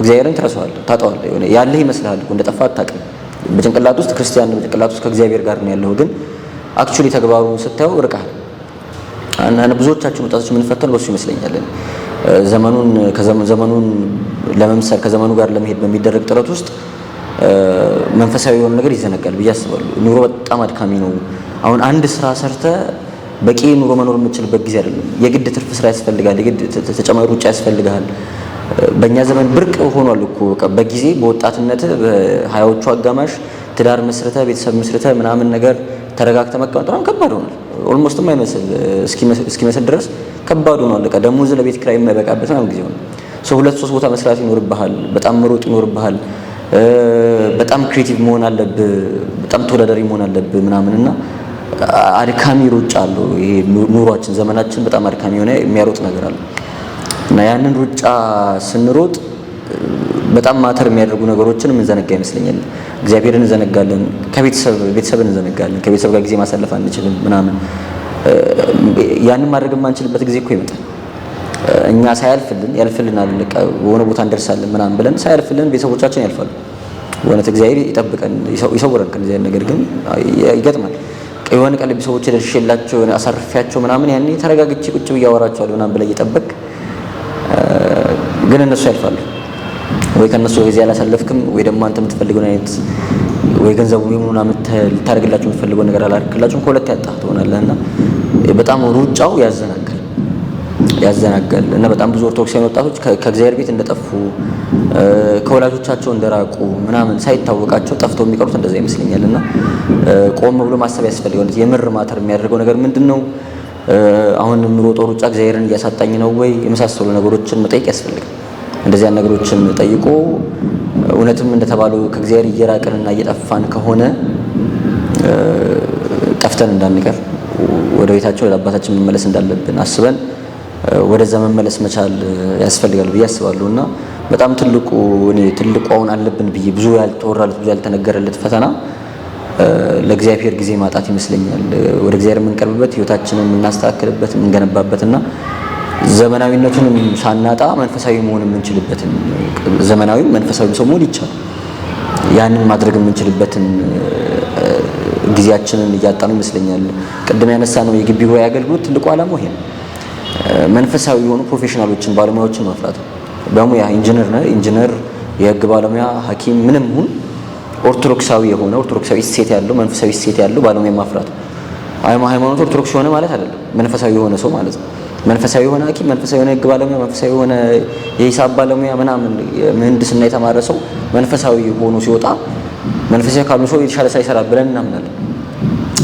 እግዚአብሔርን ትረሳዋለህ፣ ታጣዋለህ። የሆነ ያለህ ይመስልሃል እኮ እንደጠፋ አታውቅም። በጭንቅላት ውስጥ ክርስቲያን ነው፣ በጭንቅላት ውስጥ ከእግዚአብሔር ጋር ነው ያለው፣ ግን አክቹሊ ተግባሩ ስታየው ርቀሃል። እና ብዙዎቻችን ወጣቶች የምንፈተነው በሱ ይመስለኛል። ዘመኑን ለመምሰል ከዘመኑ ጋር ለመሄድ በሚደረግ ጥረት ውስጥ መንፈሳዊ የሆነ ነገር ይዘነጋል ብዬ አስባለሁ። ኑሮ በጣም አድካሚ ነው። አሁን አንድ ስራ ሰርተ በቂ ኑሮ መኖር የምችልበት ጊዜ አይደለም። የግድ ትርፍ ስራ ያስፈልጋል፣ የግድ ተጨማሪ ውጭ ያስፈልጋል። በእኛ ዘመን ብርቅ ሆኗል እኮ በጊዜ በወጣትነት በሀያዎቹ አጋማሽ ትዳር መስርተ ቤተሰብ መስርተ ምናምን ነገር ተረጋግተ መቀመጥ በጣም ከባድ ሆኗል። ኦልሞስት የማይመስል እስኪመስል ድረስ ከባድ ሆኗል። በቃ ደሞዝ ለቤት ኪራይ የማይበቃበት ምናምን ጊዜ ሆነ። ሰው 2-3 ቦታ መስራት ይኖርብሃል፣ በጣም መሮጥ ይኖርብሃል፣ በጣም ክሬቲቭ መሆን አለብህ፣ በጣም ተወዳዳሪ መሆን አለብህ ምናምን እና አድካሚ ሩጫ አለው። ይሄ ኑሯችን ዘመናችን በጣም አድካሚ የሆነ የሚያሮጥ ነገር አለ እና ያንን ሩጫ ስንሮጥ በጣም ማተር የሚያደርጉ ነገሮችን እንዘነጋ ይመስለኛል። እግዚአብሔርን እንዘነጋለን፣ ቤተሰብን እንዘነጋለን፣ ከቤተሰብ ጋር ጊዜ ማሳለፍ አንችልም ምናምን። ያንን ማድረግ የማንችልበት ጊዜ እኮ ይመጣል። እኛ ያልፍልናል፣ በሆነ ቦታ እንደርሳለን ምናምን ብለን ሳያልፍልን ቤተሰቦቻችን ያልፋሉ። በእውነት እግዚአብሔር ይጠብቀን ይሰውረን ከዚህ አይነት ነገር። ግን ይገጥማል። የሆነ ቀን ቤተሰቦች ደርሼላቸው አሳርፊያቸው ምናምን ያኔ ተረጋግቼ ቁጭ ብዬ አወራቸዋለሁ ምናምን ብለህ እየጠበቅ ግን እነሱ ያልፋሉ። ወይ ከነሱ ጊዜ አላሳለፍክም፣ ወይ ደግሞ አንተ የምትፈልገውን አይነት ወይ ገንዘቡ ምናምን ልታደርግላቸው የምትፈልገውን ነገር አላደርግላቸውም። ከሁለት ያጣህ ትሆናለህና በጣም ሩጫው ያዘናጋል እና በጣም ብዙ ኦርቶዶክሳውያን ወጣቶች ከእግዚአብሔር ቤት እንደጠፉ ከወላጆቻቸው እንደራቁ ምናምን ሳይታወቃቸው ጠፍተው የሚቀሩት እንደዛ ይመስለኛል። እና ቆም ብሎ ማሰብ ያስፈልጋል። የምር ማተር የሚያደርገው ነገር ምንድነው? አሁን የምሮጠው ሩጫ እግዚአብሔርን እያሳጣኝ ነው ወይ? የመሳሰሉ ነገሮችን መጠየቅ ያስፈልጋል። እንደዚያ ነገሮችን ጠይቆ እውነትም እንደተባለው ከእግዚአብሔር እየራቅንና እየጠፋን ከሆነ ጠፍተን እንዳንቀር ወደ ቤታችን ወደ አባታችን መመለስ እንዳለብን አስበን ወደዛ መመለስ መቻል ያስፈልጋል ብዬ አስባለሁ። እና በጣም ትልቁ አሁን አለብን ብዬ ብዙ ያልተወራለት ብዙ ያልተነገረለት ፈተና ለእግዚአብሔር ጊዜ ማጣት ይመስለኛል። ወደ እግዚአብሔር የምንቀርብበት ህይወታችንን የምናስተካክልበት የምንገነባበትና ዘመናዊነቱንም ሳናጣ መንፈሳዊ መሆን የምንችልበትን ዘመናዊም መንፈሳዊ ሰው መሆን ይቻላል። ያንን ማድረግ የምንችልበትን ጊዜያችንን እያጣኑ ይመስለኛል። ቅድም ያነሳነው የግቢ ጉባኤ አገልግሎት ትልቁ ዓላማው ይሄ ነው። መንፈሳዊ የሆኑ ፕሮፌሽናሎችን ባለሙያዎችን ማፍራት ነው። በሙያ ኢንጂነር፣ የህግ ባለሙያ፣ ሐኪም ምንም ሁን ኦርቶዶክሳዊ የሆነ ኦርቶዶክሳዊ እሴት ያለው መንፈሳዊ እሴት ያለው ባለሙያ ማፍራት ነው። ሃይማኖት ኦርቶዶክስ የሆነ ማለት አይደለም፣ መንፈሳዊ የሆነ ሰው ማለት ነው። መንፈሳዊ የሆነ ሐኪም፣ መንፈሳዊ የሆነ ህግ ባለሙያ፣ መንፈሳዊ የሆነ የሂሳብ ባለሙያ ምናምን ምህንድስና የተማረ ሰው መንፈሳዊ ሆኖ ሲወጣ መንፈሳዊ ካሉ ሰው የተሻለ ስራ ይሰራል ብለን እናምናለን።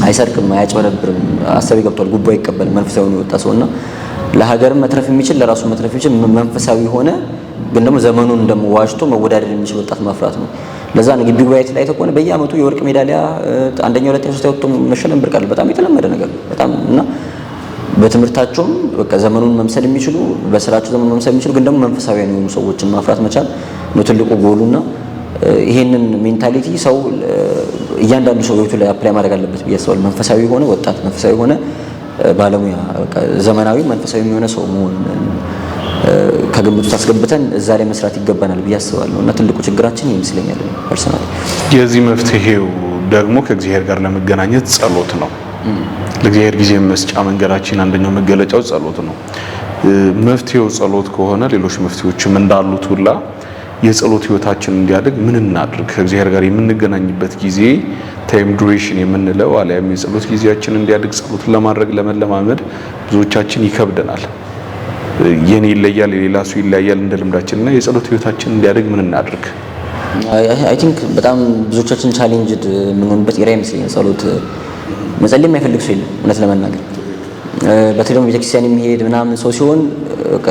አይሰርቅም፣ አያጭበረብርም፣ አሳቢ ገብቷል፣ ጉቦ አይቀበልም መንፈሳዊ ሆኖ የወጣ ሰውና ለሀገርም መትረፍ የሚችል ለራሱ መትረፍ የሚችል መንፈሳዊ ሆነ ግን ደግሞ ዘመኑን ደግሞ ዋጅቶ መወዳደር የሚችል ወጣት ማፍራት ነው። ለዛ ነው ግቢ ጉባኤ ላይ ተቆነ በየአመቱ የወርቅ ሜዳሊያ አንደኛ፣ ሁለተኛ፣ ሶስተኛ ወጥቶ መሸለም ብርቅ አይደለም። በጣም የተለመደ ነገር በጣም እና በትምህርታቸውም በቃ ዘመኑን መምሰል የሚችሉ በስራቸው ዘመኑን መምሰል የሚችሉ ግን ደግሞ መንፈሳዊያን የሆኑ ሰዎችን ማፍራት መቻል ነው ትልቁ ጎሉና ይሄንን ሜንታሊቲ ሰው እያንዳንዱ ሰው ህይወቱ ላይ አፕላይ ማድረግ አለበት ብዬ አስባለሁ። መንፈሳዊ ሆነ ወጣት፣ መንፈሳዊ ሆነ ባለሙያ፣ በቃ ዘመናዊ መንፈሳዊ የሆነ ሰው መሆን ከግምት ውስጥ አስገብተን እዛ ላይ መስራት ይገባናል ብዬ አስባለሁ እና ትልቁ ችግራችን ይመስለኛል ፐርሰናል። የዚህ መፍትሄው ደግሞ ከእግዚአብሔር ጋር ለመገናኘት ጸሎት ነው። ለእግዚአብሔር ጊዜ መስጫ መንገዳችን አንደኛው መገለጫው ጸሎት ነው። መፍትሄው ጸሎት ከሆነ ሌሎች መፍትሄዎችም እንዳሉት ሁላ የጸሎት ህይወታችን እንዲያድግ ምን እናድርግ? ከእግዚአብሔር ጋር የምንገናኝበት ጊዜ ታይም ዱሬሽን የምንለው አለያም የጸሎት ጊዜያችን እንዲያድግ ጸሎትን ለማድረግ ለመለማመድ ብዙዎቻችን ይከብደናል። የኔ ይለያል፣ የሌላ ሰው ይለያል እንደ ልምዳችንና የጸሎት ህይወታችን እንዲያድግ ምን እናድርግ? አይ ቲንክ በጣም ብዙዎቻችን ቻሌንጅድ የምንሆንበት ኤሪያ ይመስለኛል። ጸሎት መጸለይ የማይፈልግ ሰው የለም እውነት ለመናገር። በተለይ ደግሞ ቤተክርስቲያን የሚሄድ ምናምን ሰው ሲሆን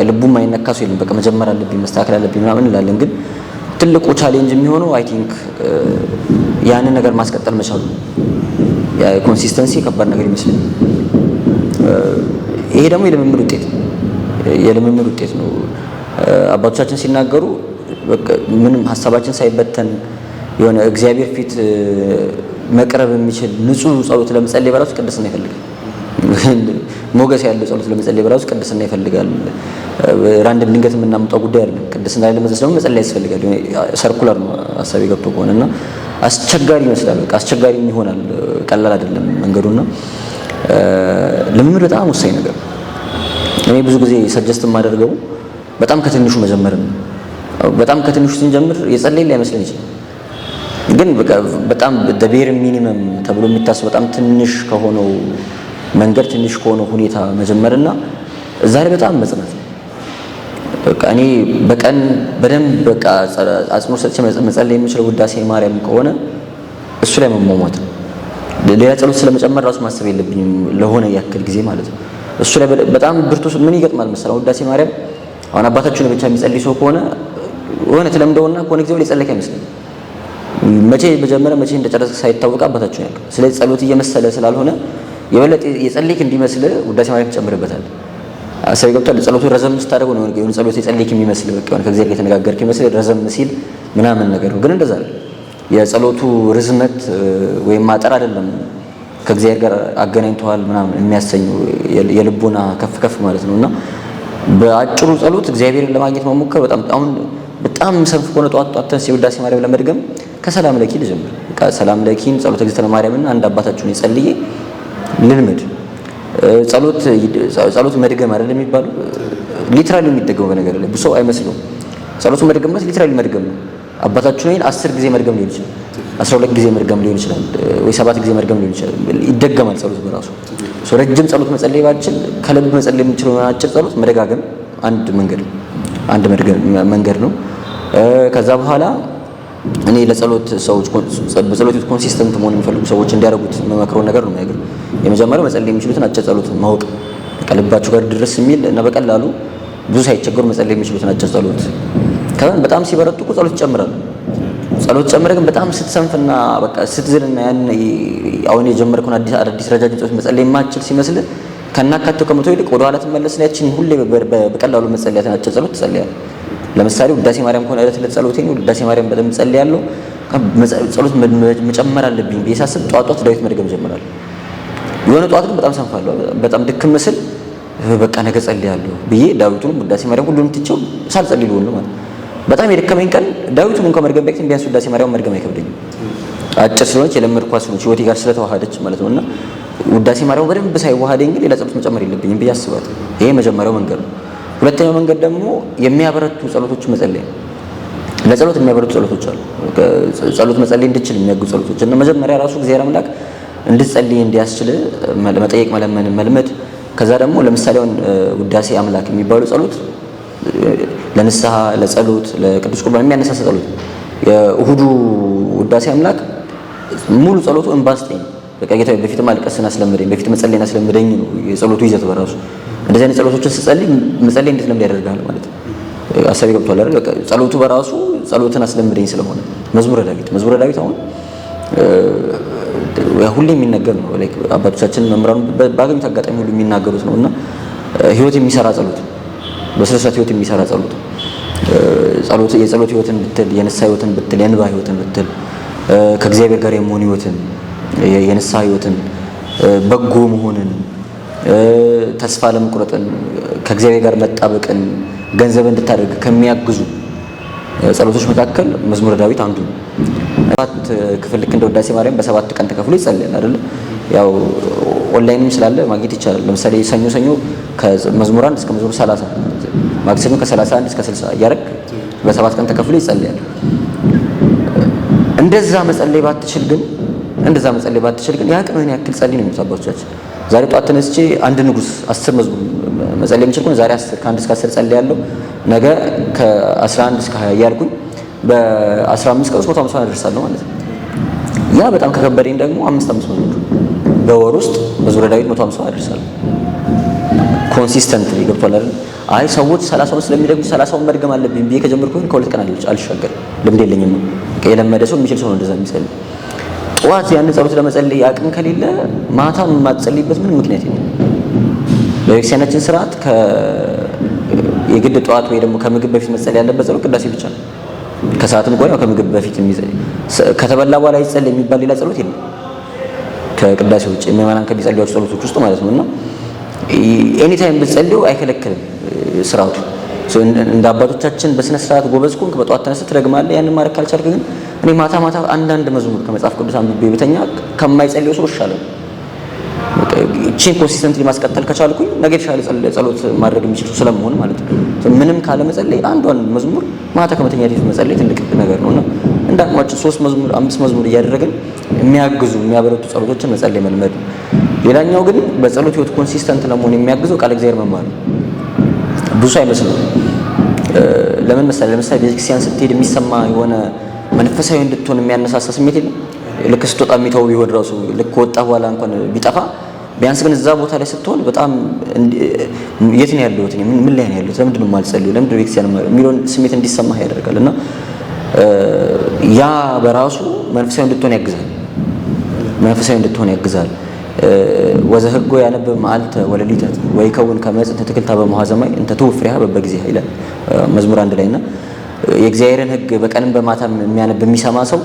ልቡ የማይነካ ሰው የለም። በቃ መጀመር አለብኝ መስተካከል አለብኝ ምናምን እንላለን። ግን ትልቁ ቻሌንጅ የሚሆነው አይ ቲንክ ያንን ነገር ማስቀጠል መቻሉ ኮንሲስተንሲ ከባድ ነገር ይመስለኛል። ይሄ ደግሞ የልምምድ ውጤት ነው። አባቶቻችን ሲናገሩ በቃ ምንም ሀሳባችን ሳይበተን የሆነ እግዚአብሔር ፊት መቅረብ የሚችል ንጹህ ጸሎት ለመጸለይ በራሱ ቅድስና ይፈልጋል። ሞገስ ያለው ጸሎት ለመጸለይ በራሱ ቅድስና ይፈልጋል። ራንደም ድንገት የምናመጣው ጉዳይ አይደለም። ቅድስና ላይ ለመድረስ ደግሞ መጸለይ ያስፈልጋል። ሰርኩላር ነው ሐሳቤ ገብቶ ከሆነና አስቸጋሪ ይመስላል። በቃ አስቸጋሪም ይሆናል። ቀላል አይደለም መንገዱና ልምምድ በጣም ወሳኝ ነገር ነው። እኔ ብዙ ጊዜ ሰጀስት የማደርገው በጣም ከትንሹ መጀመር ነው። በጣም ከትንሹ ስንጀምር የጸለይን ላይመስለን ይችላል። ግን በጣም ደቤር ሚኒመም ተብሎ የሚታሰብ በጣም ትንሽ ከሆነው መንገድ ትንሽ ከሆነው ሁኔታ መጀመርና እዛ ላይ በጣም መጽናት ነው። በቃ እኔ በቀን በደንብ በቃ አጽንኦት ሰጥቼ መጸለይ የምችለው ውዳሴ ማርያም ከሆነ እሱ ላይ መሟሟት ነው። ሌላ ጸሎት ስለመጨመር ራሱ ማሰብ የለብኝም ለሆነ ያክል ጊዜ ማለት ነው። እሱ ላይ በጣም ብርቱ ምን ይገጥማል መሰለህ? ውዳሴ ማርያም አሁን አባታችን ብቻ የሚጸልይ ሰው ከሆነ ሆነ ተለምደውና ከሆነ ጊዜው ላይ ጸለይ አይመስልም። መቼ በጀመረ መቼ እንደጨረሰ ሳይታወቅ አባታችን ያለው። ስለዚህ ጸሎት እየመሰለ ስላልሆነ የበለጠ የጸለይክ እንዲመስል ውዳሴ ማርያም ተጨምርበታል። አሰብ ገብቷል። ጸሎቱ ረዘም ስታደርገው ነው የሆነ ጸሎት የጸለይክ የሚመስል በቃ የሆነ ከእግዚአብሔር ጋር የተነጋገርክ ይመስል ረዘም ሲል ምናምን ነገር ነው። ግን እንደዛ ነው። የጸሎቱ ርዝመት ወይም ማጠር አይደለም ከእግዚአብሔር ጋር አገናኝተዋል ምናምን የሚያሰኘው የልቦና ከፍ ማለት ነውና በአጭሩ ጸሎት እግዚአብሔርን ለማግኘት መሞከር በጣም ሰንፍ ሆነ ጧት ተንስ ውዳሴ ማርያም ለመድገም ከሰላም ለኪ ልጀምር። በቃ ሰላም ለኪን ጸሎተ እግዚእነ ማርያምና አንድ አባታችሁን ይጸልይ ልልመድ። ጸሎት መድገም አይደለም የሚባለው ሊትራሊ የሚደገመው በነገር ላይ ብዙ ሰው አይመስለውም። ጸሎቱ መድገም ማለት ሊትራሊ መድገም ነው። አባታችሁን 10 ጊዜ መድገም ሊሆን ይችላል፣ 12 ጊዜ መድገም ሊሆን ይችላል፣ ወይ 7 ጊዜ መድገም ሊሆን ይችላል። ይደገማል ጸሎት በራሱ። ረጅም ጸሎት መጸለይ ባችል ከልብ መጸለይ የምንችለው አጭር ጸሎት መደጋገም አንድ መንገድ ነው። ከዛ በኋላ እኔ ለጸሎት ሰዎች በጸሎት ኮንሲስተንት መሆን የሚፈልጉ ሰዎች እንዲያደርጉት መመክረው ነገር ነው ነገር የመጀመሪያው መጸለይ የሚችሉትን አጭር ጸሎት ማወቅ ከልባቸው ጋር ድረስ የሚል እና በቀላሉ ብዙ ሳይቸገሩ መጸለይ የሚችሉትን አጭር ጸሎት ከዛን በጣም ሲበረጡ ጸሎት ይጨምራሉ። ጸሎት ጨምረ ግን በጣም ስትሰንፍና በቃ ስትዝልና ያን አሁን የጀመርከውን አዲስ ረጃጅም ጸሎት መጸለይ የማትችል ሲመስል ከናካቴው ከመቶ ይልቅ ወደ ኋላ ትመለስና ያቺን ሁሌ በቀላሉ መጸለያትን አጭር ጸሎት ትጸልያለህ። ለምሳሌ ውዳሴ ማርያም ከሆነ ዕለት ጸሎቴ ነው። ውዳሴ ማርያም በደንብ ጸልያለሁ። ጸሎት መጨመር አለብኝ ብዬ ሳስብ ጧት ዳዊት መድገም ጀምራለሁ። የሆነ ጧት ግን በጣም ሰንፋለሁ። በጣም ድክም መስል በቃ ነገ ጸልያለሁ ብዬ ዳዊቱን ውዳሴ ማርያም ሁሉንም ትቼው ሳልጸልይ ልውል ማለት በጣም የደከመኝ ቀን ዳዊቱን እንኳን መድገም በቅት ቢያንስ ውዳሴ ማርያም መድገም አይከብደኝም። አጭር ስለሆነች የለመድኳት ስለሆነች ህይወቴ ጋር ስለተዋሃደች ማለት ነውና ውዳሴ ማርያም በደንብ ሳይዋሃደኝ ግን ሌላ ጸሎት መጨመር የለብኝም ብዬ አስባለሁ። ይሄ መጀመሪያው መንገድ ነው። ሁለተኛው መንገድ ደግሞ የሚያበረቱ ጸሎቶች መጸለይ። ለጸሎት የሚያበረቱ ጸሎቶች አሉ። ጸሎት መጸለይ እንድችል የሚያግዙ ጸሎቶች እና መጀመሪያ ራሱ እግዚአብሔር አምላክ እንድትጸልይ እንዲያስችል መጠየቅ መለመን መልመድ። ከዛ ደግሞ ለምሳሌ ውዳሴ አምላክ የሚባለው ጸሎት ለንስሐ ለጸሎት ለቅዱስ ቁርባን የሚያነሳሳ ጸሎት። የእሁዱ ውዳሴ አምላክ ሙሉ ጸሎቱ እንባስጠኝ በቃ ጌታዬ በፊት ማልቀስና አስለምደኝ በፊት መጸለይና አስለምደኝ ነው የጸሎቱ ይዘት በራሱ። እንደዚህ አይነት ጸሎቶችን ስትጸልይ መጸለይ እንድትለምድ ያደርጋል ማለት ነው። አሳቢ ገብቷል አይደል? በቃ ጸሎቱ በራሱ ጸሎትን አስለምደኝ ስለሆነ መዝሙረ ዳዊት አሁን ሁሌ የሚነገር ነው። ላይክ አባቶቻችን መምህራን ባገኙት አጋጣሚ ሁሉ የሚናገሩት ነውና ህይወት የሚሰራ ጸሎት በስለሰት ህይወት የሚሰራ ጸሎት የጸሎት ህይወትን ብትል የንስሐ ህይወትን ብትል የንባ ህይወትን ብትል ከእግዚአብሔር ጋር የመሆን ህይወትን የንስሐ ህይወትን በጎ መሆንን ተስፋ ለመቁረጥን ከእግዚአብሔር ጋር መጣበቅን ገንዘብ እንድታደርግ ከሚያግዙ ጸሎቶች መካከል መዝሙረ ዳዊት አንዱ ነው። ሰባት ክፍል ልክ እንደ ውዳሴ ማርያም በሰባት ቀን ተከፍሎ ይጸልያል አይደል? ያው ኦንላይንም ስላለ ማግኘት ይቻላል። ለምሳሌ ሰኞ ከመዝሙር 1 እስከ መዝሙር 30 ማክሰኞ ከ31 እስከ 60 እያደረግ በሰባት ቀን ተከፍሎ ይጸልያል። እንደዛ መጸለይ ባትችል ግን ያቅምህን ያክል ጸልይ ነው የሚሉት አባቶቻችን። ዛሬ ጧት ተነስቼ አንድ ንጉስ 10 መዝሙር መጸለይ የምችል ከሆነ ዛሬ 10 ከ1 እስከ 10 ጸልያለሁ። ነገ ከ11 እስከ 20 እያልኩኝ በ15 ቀን 150 አደርሳለሁ ማለት ነው። ያ በጣም ከከበደኝ ደግሞ 5 መዝሙር በወር ውስጥ መዝሙረ ዳዊት 150 አደርሳለሁ። ኮንሲስተንት ይገብቷል አይደል? አይ ሰዎች 30 ስለሚደግሙ 30 መድገም አለብኝ ብዬ ከጀመርኩኝ ከሁለት ቀን አልሻገርም። ልምድ የለኝም። የለመደ ሰው የሚችል ሰው ነው እንደዛ የሚጸልይ። ጠዋት ያን ጸሎት ለመጸለይ አቅም ከሌለ ማታ የማትጸልይበት ምንም ምክንያት የለም። በቤተክርስቲያናችን ስርዓት የግድ ጠዋት ወይ ደግሞ ከምግብ በፊት መጸለይ ያለበት ጸሎት ቅዳሴ ብቻ ነው። ከሰዓትም ቆይ ከምግብ በፊት ከተበላ በኋላ ይጸለይ የሚባል ሌላ ጸሎት የለም። ከቅዳሴ ውጭ ምዕመናን ከሚጸልዩት ጸሎቶች ውስጥ ማለት ነውና ኤኒ ታይም ብትጸልዩ አይከለክልም ስርዓቱ። እንደ አባቶቻችን በስነ ስርዓት ጎበዝ ኮንክ በጧት ተነስተህ ትደግማለህ። ያንን ማድረግ ካልቻልክ ግን እኔ ማታ ማታ አንዳንድ መዝሙር ከመጽሐፍ ቅዱስ አንብቤ ቤተኛ ከማይጸልዩ ሰው ይሻላል። እቺን ኮንሲስተንትሊ ማስቀጠል ከቻልኩኝ ነገ የተሻለ ጸሎት ማድረግ የሚችል ስለመሆን ማለት ነው። ምንም ካለ መጸለይ አንዷን መዝሙር ማታ ከመተኛት በፊት መጸለይ ትልቅ ነገር ነውና እንዳቅማችን 3 መዝሙር 5 መዝሙር እያደረግን የሚያግዙ የሚያበረቱ ጸሎቶችን መጸለይ መልመድ። ሌላኛው ግን በጸሎት ህይወት ኮንሲስተንት ለመሆን የሚያግዘው ቃል እግዚአብሔር መማር ነው። ብዙ አይመስልም። ለምን መሰለህ? ለምሳሌ ቤተክርስቲያን ስትሄድ የሚሰማ የሆነ መንፈሳዊ እንድትሆን የሚያነሳሳ ስሜት የለም። ልክ ስትወጣ የሚተው ቢሆን ራሱ ልክ ወጣ በኋላ እንኳን ቢጠፋ ቢያንስ ግን እዛ ቦታ ላይ ስትሆን በጣም የት ነው ያለሁት? ምን ላይ ነው ያለሁት? ለምንድን ነው የማልጸልየው? ለምንድን ነው ቤተክርስቲያን የሚለውን ስሜት እንዲሰማህ ያደርጋል። እና ያ በራሱ መንፈሳዊ እንድትሆን ያግዛል። መንፈሳዊ እንድትሆን ያግዛል። ወዘህጎ ያነብብ መዓልተ ወለሊተ ወይከውን ከመጽንተ ትክልታ በመሐዘማይ እንተ ትውፍሪሃ በበጊዜሃ ይላል መዝሙር 1 ላይ እና የእግዚአብሔርን ሕግ በቀንም በማታም የሚያነብ የሚሰማ ሰው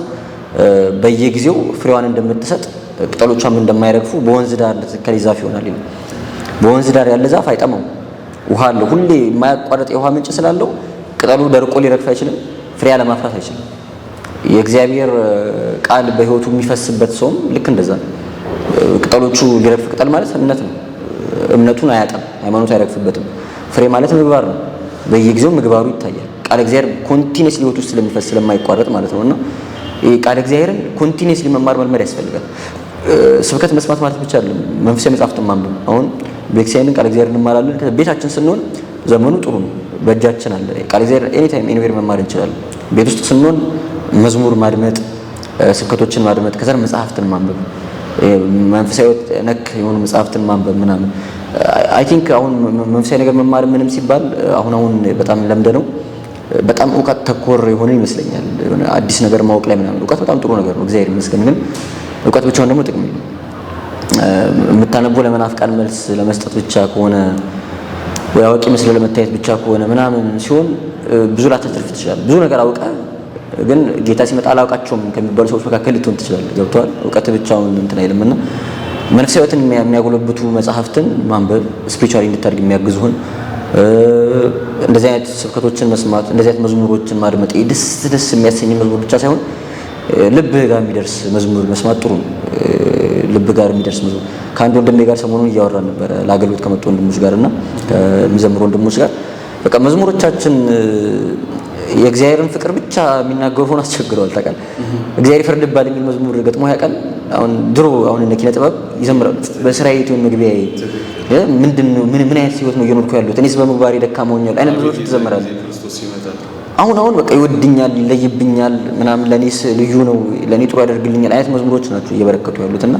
በየጊዜው ፍሬዋን እንደምትሰጥ ቅጠሎቿም እንደማይረግፉ በወንዝ ዳር ለተተከለ ዛፍ ይሆናል ይላል። በወንዝ ዳር ያለ ዛፍ አይጠማው፣ ውሃ አለው። ሁሌ የማያቋርጥ የውሃ ምንጭ ስላለው ቅጠሉ ደርቆ ሊረግፍ አይችልም፣ ፍሬ ለማፍራት አይችልም። የእግዚአብሔር ቃል በህይወቱ የሚፈስበት ሰውም ልክ እንደዛ ነው። ቅጠሎቹ ሊረግፍ ቅጠል ማለት እምነት ነው። እምነቱን አያጣም፣ ሃይማኖቱ አይረግፍበትም። ፍሬ ማለት ምግባር ነው። በየጊዜው ምግባሩ ይታያል። ቃል እግዚአብሔር ኮንቲኒየስሊ ህይወት ውስጥ ስለሚፈስ ስለማይቋረጥ ማለት ነውና ቃል እግዚአብሔርን ኮንቲኒየስሊ መማር መልመድ ያስፈልጋል። ስብከት መስማት ማለት ብቻ አይደለም፣ መንፈሳዊ መጽሐፍትን ማንበብ። አሁን ቤተክርስቲያንን ቃል እግዚአብሔርን እንማራለን። ቤታችን ስንሆን ዘመኑ ጥሩ ነው፣ በእጃችን አለ ቃል እግዚአብሔር። ኤኒ ታይም ኤኒዌር መማር እንችላለን። ቤት ውስጥ ስንሆን መዝሙር ማድመጥ፣ ስብከቶችን ማድመጥ፣ ከዛ መጽሐፍትን ማንበብ፣ መንፈሳዊ ነክ የሆኑ መጽሐፍትን ማንበብ ምናምን። አይ ቲንክ አሁን መንፈሳዊ ነገር መማር ምንም ሲባል አሁን በጣም ለምደ ነው። በጣም እውቀት ተኮር የሆነ ይመስለኛል። አዲስ ነገር ማወቅ ላይ ምናምን እውቀት በጣም ጥሩ ነገር ነው፣ እግዚአብሔር ይመስገን። ግን እውቀት ብቻውን ደግሞ ጥቅም የለም። የምታነበው ለመናፍቃን መልስ ለመስጠት ብቻ ከሆነ ወይ አዋቂ መስሎ ለመታየት ብቻ ከሆነ ምናምን ሲሆን ብዙ ላታተርፍ ትችላለህ። ብዙ ነገር አውቀህ ግን ጌታ ሲመጣ አላውቃቸውም ከሚባሉ ሰዎች መካከል ልትሆን ትችላለህ። ገብቶሃል? እውቀት ብቻውን እንትን አይልምና መንፈሳዊ ሕይወትን የሚያጎለብቱ መጽሐፍትን ማንበብ፣ ስፒሪቹዋሊ እንድታድግ የሚያግዙህን እንደዚህ አይነት ስብከቶችን መስማት፣ እንደዚህ አይነት መዝሙሮችን ማድመጥ፣ ደስ የሚያሰኝ መዝሙር ብቻ ሳይሆን ልብ ጋር የሚደርስ መዝሙር መስማት ጥሩ ነው። ልብ ጋር የሚደርስ መዝሙር ከአንድ ወንድሜ ጋር ሰሞኑን እያወራን ነበረ፣ ለአገልግሎት ከመጡ ወንድሞች ጋር እና ከሚዘምሩ ወንድሞች ጋር በቃ መዝሙሮቻችን የእግዚአብሔርን ፍቅር ብቻ የሚናገሩ ሆነ አስቸግረዋል። ታውቃለህ? እግዚአብሔር ይፈርድብሃል የሚል መዝሙር ገጥሞ ያውቃል? አሁን ድሮ እነ ኪነ ጥበብ ይዘምራሉ። በስራዬ ቲዩን መግቢያዬ ምንድነው ምን አይነት ህይወት ነው እየኖርኩ ያለሁት? እኔስ በምግባሬ ደካማ ሆኛለሁ አይነት ብዙዎች ትዘምራለህ። አሁን በቃ ይወድኛል፣ ይለይብኛል፣ ምናምን ለኔስ ልዩ ነው፣ ለኔ ጥሩ ያደርግልኛል አይነት መዝሙሮች ናቸው እየበረከቱ ያሉትና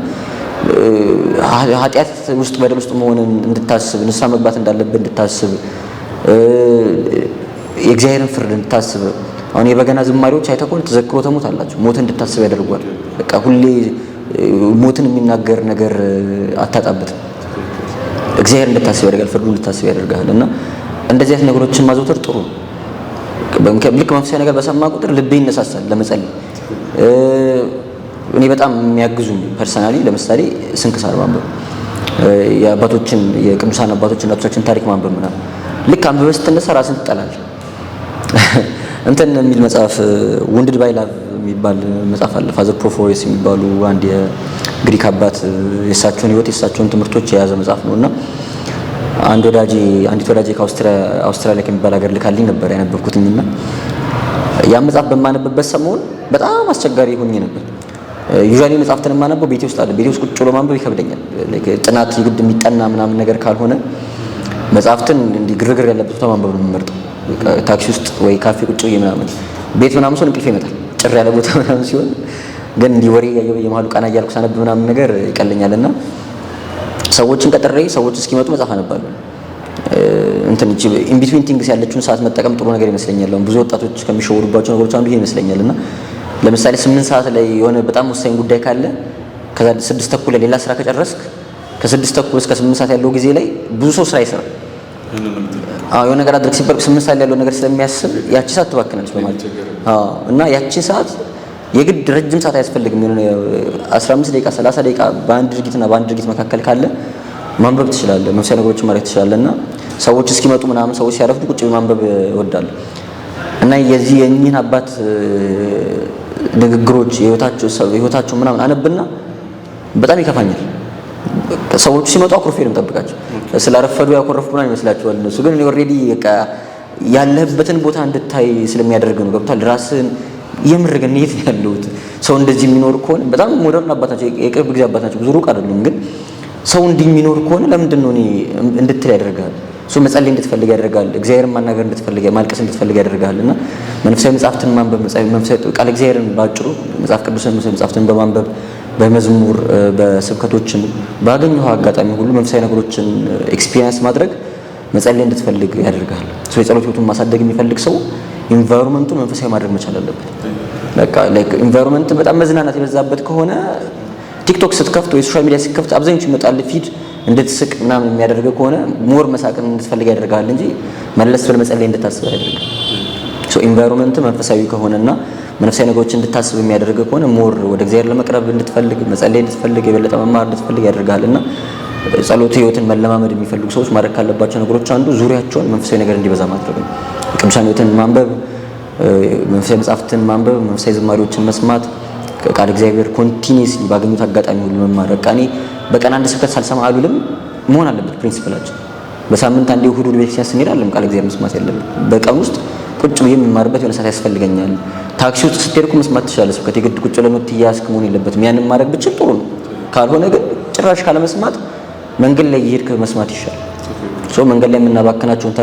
ኃጢአት ውስጥ በደል ውስጥ መሆንን እንድታስብ፣ ንስሐ መግባት እንዳለብህ እንድታስብ፣ የእግዚአብሔርን ፍርድ እንድታስብ። አሁን የበገና ዝማሬዎች አይተኮን ተዘክሮተ ሞት አላቸው። ሞትን እንድታስብ ያደርጓል። በቃ ሁሌ ሞትን የሚናገር ነገር አታጣበትም። እግዚአብሔር እንድታስብ ያደርጋል፣ ፍርዱ እንድታስብ ያደርጋል። እና እንደዚህ አይነት ነገሮችን ማዘውተር ጥሩ ነው። ልክ መንፈሳዊ ነገር በሰማ ቁጥር ልቤ ይነሳሳል ለመጸለይ። እኔ በጣም የሚያግዙኝ ፐርሰናሊ ለምሳሌ ስንክሳር ማንበብ፣ የአባቶችን የቅዱሳን አባቶችን እናቶቻችን ታሪክ ማንበብ ምናምን። ልክ አንብበህ ስትነሳ ራስን ትጠላለህ። እንትን የሚል መጽሐፍ ውንድድ ባይ ላቭ የሚባል መጽሐፍ አለ። ፋዘር ፕሮፎሪስ የሚባሉ አንድ የግሪክ አባት የእሳቸውን ህይወት የእሳቸውን ትምህርቶች የያዘ መጽሐፍ ነውና አንዲት ወዳጄ ከአውስትራሊያ ከሚባል ሀገር ልካልኝ ነበር ያነበብኩትኝና ያ መጽሐፍ በማነብበት ሰሞን በጣም አስቸጋሪ ሆኜ ነበር። ዩዥዋሊ መጽሐፍትን የማነበው ቤቴ ውስጥ አለ። ቤቴ ውስጥ ቁጭ ብሎ ማንበብ ይከብደኛል። ጥናት ይግድ የሚጠና ምናምን ነገር ካልሆነ መጽሐፍትን እንዲህ ግርግር ያለበት ቦታ ማንበብ ነው የምመርጠው። ታክሲ ውስጥ ወይ ካፌ ቁጭ ብዬ ምናምን ቤት ምናምን ሰው እንቅልፍ ይመጣል። ጭር ያለ ቦታ ምናምን ሲሆን ግን እንዲህ ወሬ ያየው የመሀሉ ቃና እያልኩ ሳነብ ምናምን ነገር ይቀለኛልና ሰዎችን ቀጥሬ ሰዎች እስኪመጡ መጽሐፍ አነባለሁ። እንትን እቺ ኢን ቢትዊን ቲንግስ ያለችውን ሰዓት መጠቀም ጥሩ ነገር ይመስለኛል። ብዙ ወጣቶች ከሚሸወዱባቸው ነገሮች አንዱ ይሄ ይመስለኛልና ለምሳሌ 8 ሰዓት ላይ የሆነ በጣም ወሳኝ ጉዳይ ካለ ከዛ 6 ተኩል ላይ ሌላ ስራ ከጨረስክ ከ6 ተኩል እስከ 8 ሰዓት ያለው ጊዜ ላይ ብዙ ሰው ስራ ይሰራል። የሆነ ነገር አድርግ ሲባል 8 ሰዓት ያለው ነገር ስለሚያስብ ያቺ ሰዓት ትባክናለች በማለት እና ያቺ ሰዓት የግድ ረጅም ሰዓት አያስፈልግም። 15 ደቂቃ 30 ደቂቃ በአንድ ድርጊትና በአንድ ድርጊት መካከል ካለ ማንበብ ትችላለህ፣ መንፈሳዊ ነገሮችን ማድረግ ትችላለህና ሰዎች እስኪመጡ ምናምን ሰዎች ሲያረፍዱ ቁጭ ማንበብ እወዳለሁ እና የእኚህን አባት ንግግሮች የህይወታቸው ምናምን አነብና በጣም ይከፋኛል። ሰዎች ሲመጡ አኩርፌ ነው የምጠብቃቸው። ስላረፈዱ ያኮረፍኩ ምናምን ይመስላቸዋል እነሱ፣ ግን እኔ ኦልሬዲ በቃ ያለህበትን ቦታ እንድታይ ስለሚያደርግ ነው። ገብቶሃል? ራስህን የምር ግን የት ያለሁት ሰው እንደዚህ የሚኖር ከሆነ በጣም ሞደርን አባት ናቸው፣ የቅርብ ጊዜ አባት ናቸው፣ ብዙ ሩቅ አይደሉም። ግን ሰው እንዲህ የሚኖር ከሆነ ለምንድን ነው እኔ እንድትል ያደርጋል። እሱ መጸለይ እንድትፈልግ ያደርጋል። እግዚአብሔርን ማናገር እንድትፈልግ ማልቀስ እንድትፈልግ ያደርጋል። እና መንፈሳዊ መጽሐፍትን ማንበብ መንፈሳዊ ቃል እግዚአብሔርን ባጭሩ መጽሐፍ ቅዱስን መጽሐፍትን በማንበብ በመዝሙር በስብከቶችን ባገኘው አጋጣሚ ሁሉ መንፈሳዊ ነገሮችን ኤክስፒሪየንስ ማድረግ መጸለይ እንድትፈልግ ያደርጋል። ሰው የጸሎት ህይወቱን ማሳደግ የሚፈልግ ሰው ኢንቫይሮንመንቱን መንፈሳዊ ማድረግ መቻል አለበት። በቃ ላይክ ኢንቫይሮንመንት በጣም መዝናናት የበዛበት ከሆነ ቲክቶክ ስትከፍት ወይ ሶሻል ሚዲያ ስትከፍት አብዛኞቹ ይመጣል ፊድ እንድትስቅ ምናምን የሚያደርግ ከሆነ ሞር መሳቅን እንድትፈልግ ያደርጋል እንጂ መለስ ብለህ መጸለይ እንድታስብ ያደርጋል። ሶ ኢንቫይሮንመንት መንፈሳዊ ከሆነና መንፈሳዊ ነገሮችን እንድታስብ የሚያደርግ ከሆነ ሞር ወደ እግዚአብሔር ለመቅረብ እንድትፈልግ መጸለይ እንድትፈልግ የበለጠ መማር እንድትፈልግ ያደርጋልና ጸሎት ህይወትን መለማመድ የሚፈልጉ ሰዎች ማድረግ ካለባቸው ነገሮች አንዱ ዙሪያቸውን መንፈሳዊ ነገር እንዲበዛ ማድረግ ነው። ቅዱሳን ህይወትን ማንበብ፣ መንፈሳዊ መጽሐፍትን ማንበብ፣ መንፈሳዊ ዝማሬዎችን መስማት፣ ቃል እግዚአብሔር ኮንቲኒየስሊ ባገኙት አጋጣሚ ሁሉ መማር። በቃ እኔ በቀን አንድ ስብከት ሳልሰማ አሉልም መሆን አለበት ፕሪንሲፕላችን። በሳምንት አንዴ እሑድ ቤተክርስቲያን ስንሄድ አለም ቃል እግዚአብሔር መስማት ያለብን። በቀን ውስጥ ቁጭ ብዬ የምማርበት የሆነ ሰዓት ያስፈልገኛል። ታክሲ ውስጥ ስትሄድ እኮ መስማት ትችላለህ ስብከት፣ የግድ ቁጭ ለኖት እያስክ መሆን የለበትም። ያንን ማድረግ ብችል ጥሩ ነው። ካልሆነ ግን ጭራሽ ካለመስማት መንገድ ላይ እየሄድክ መስማት ይሻላል። ሶ መንገድ ላይ የምናባከናቸውን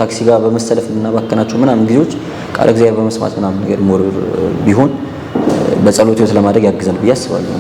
ታክሲ ጋር በመሰለፍ የምናባከናቸው ምናምን ጊዜዎች ቃል እግዚአብሔር በመስማት ምናምን ነገር ሞር ቢሆን በጸሎት ህይወት ለማድረግ ያግዛል ብዬ አስባለሁ።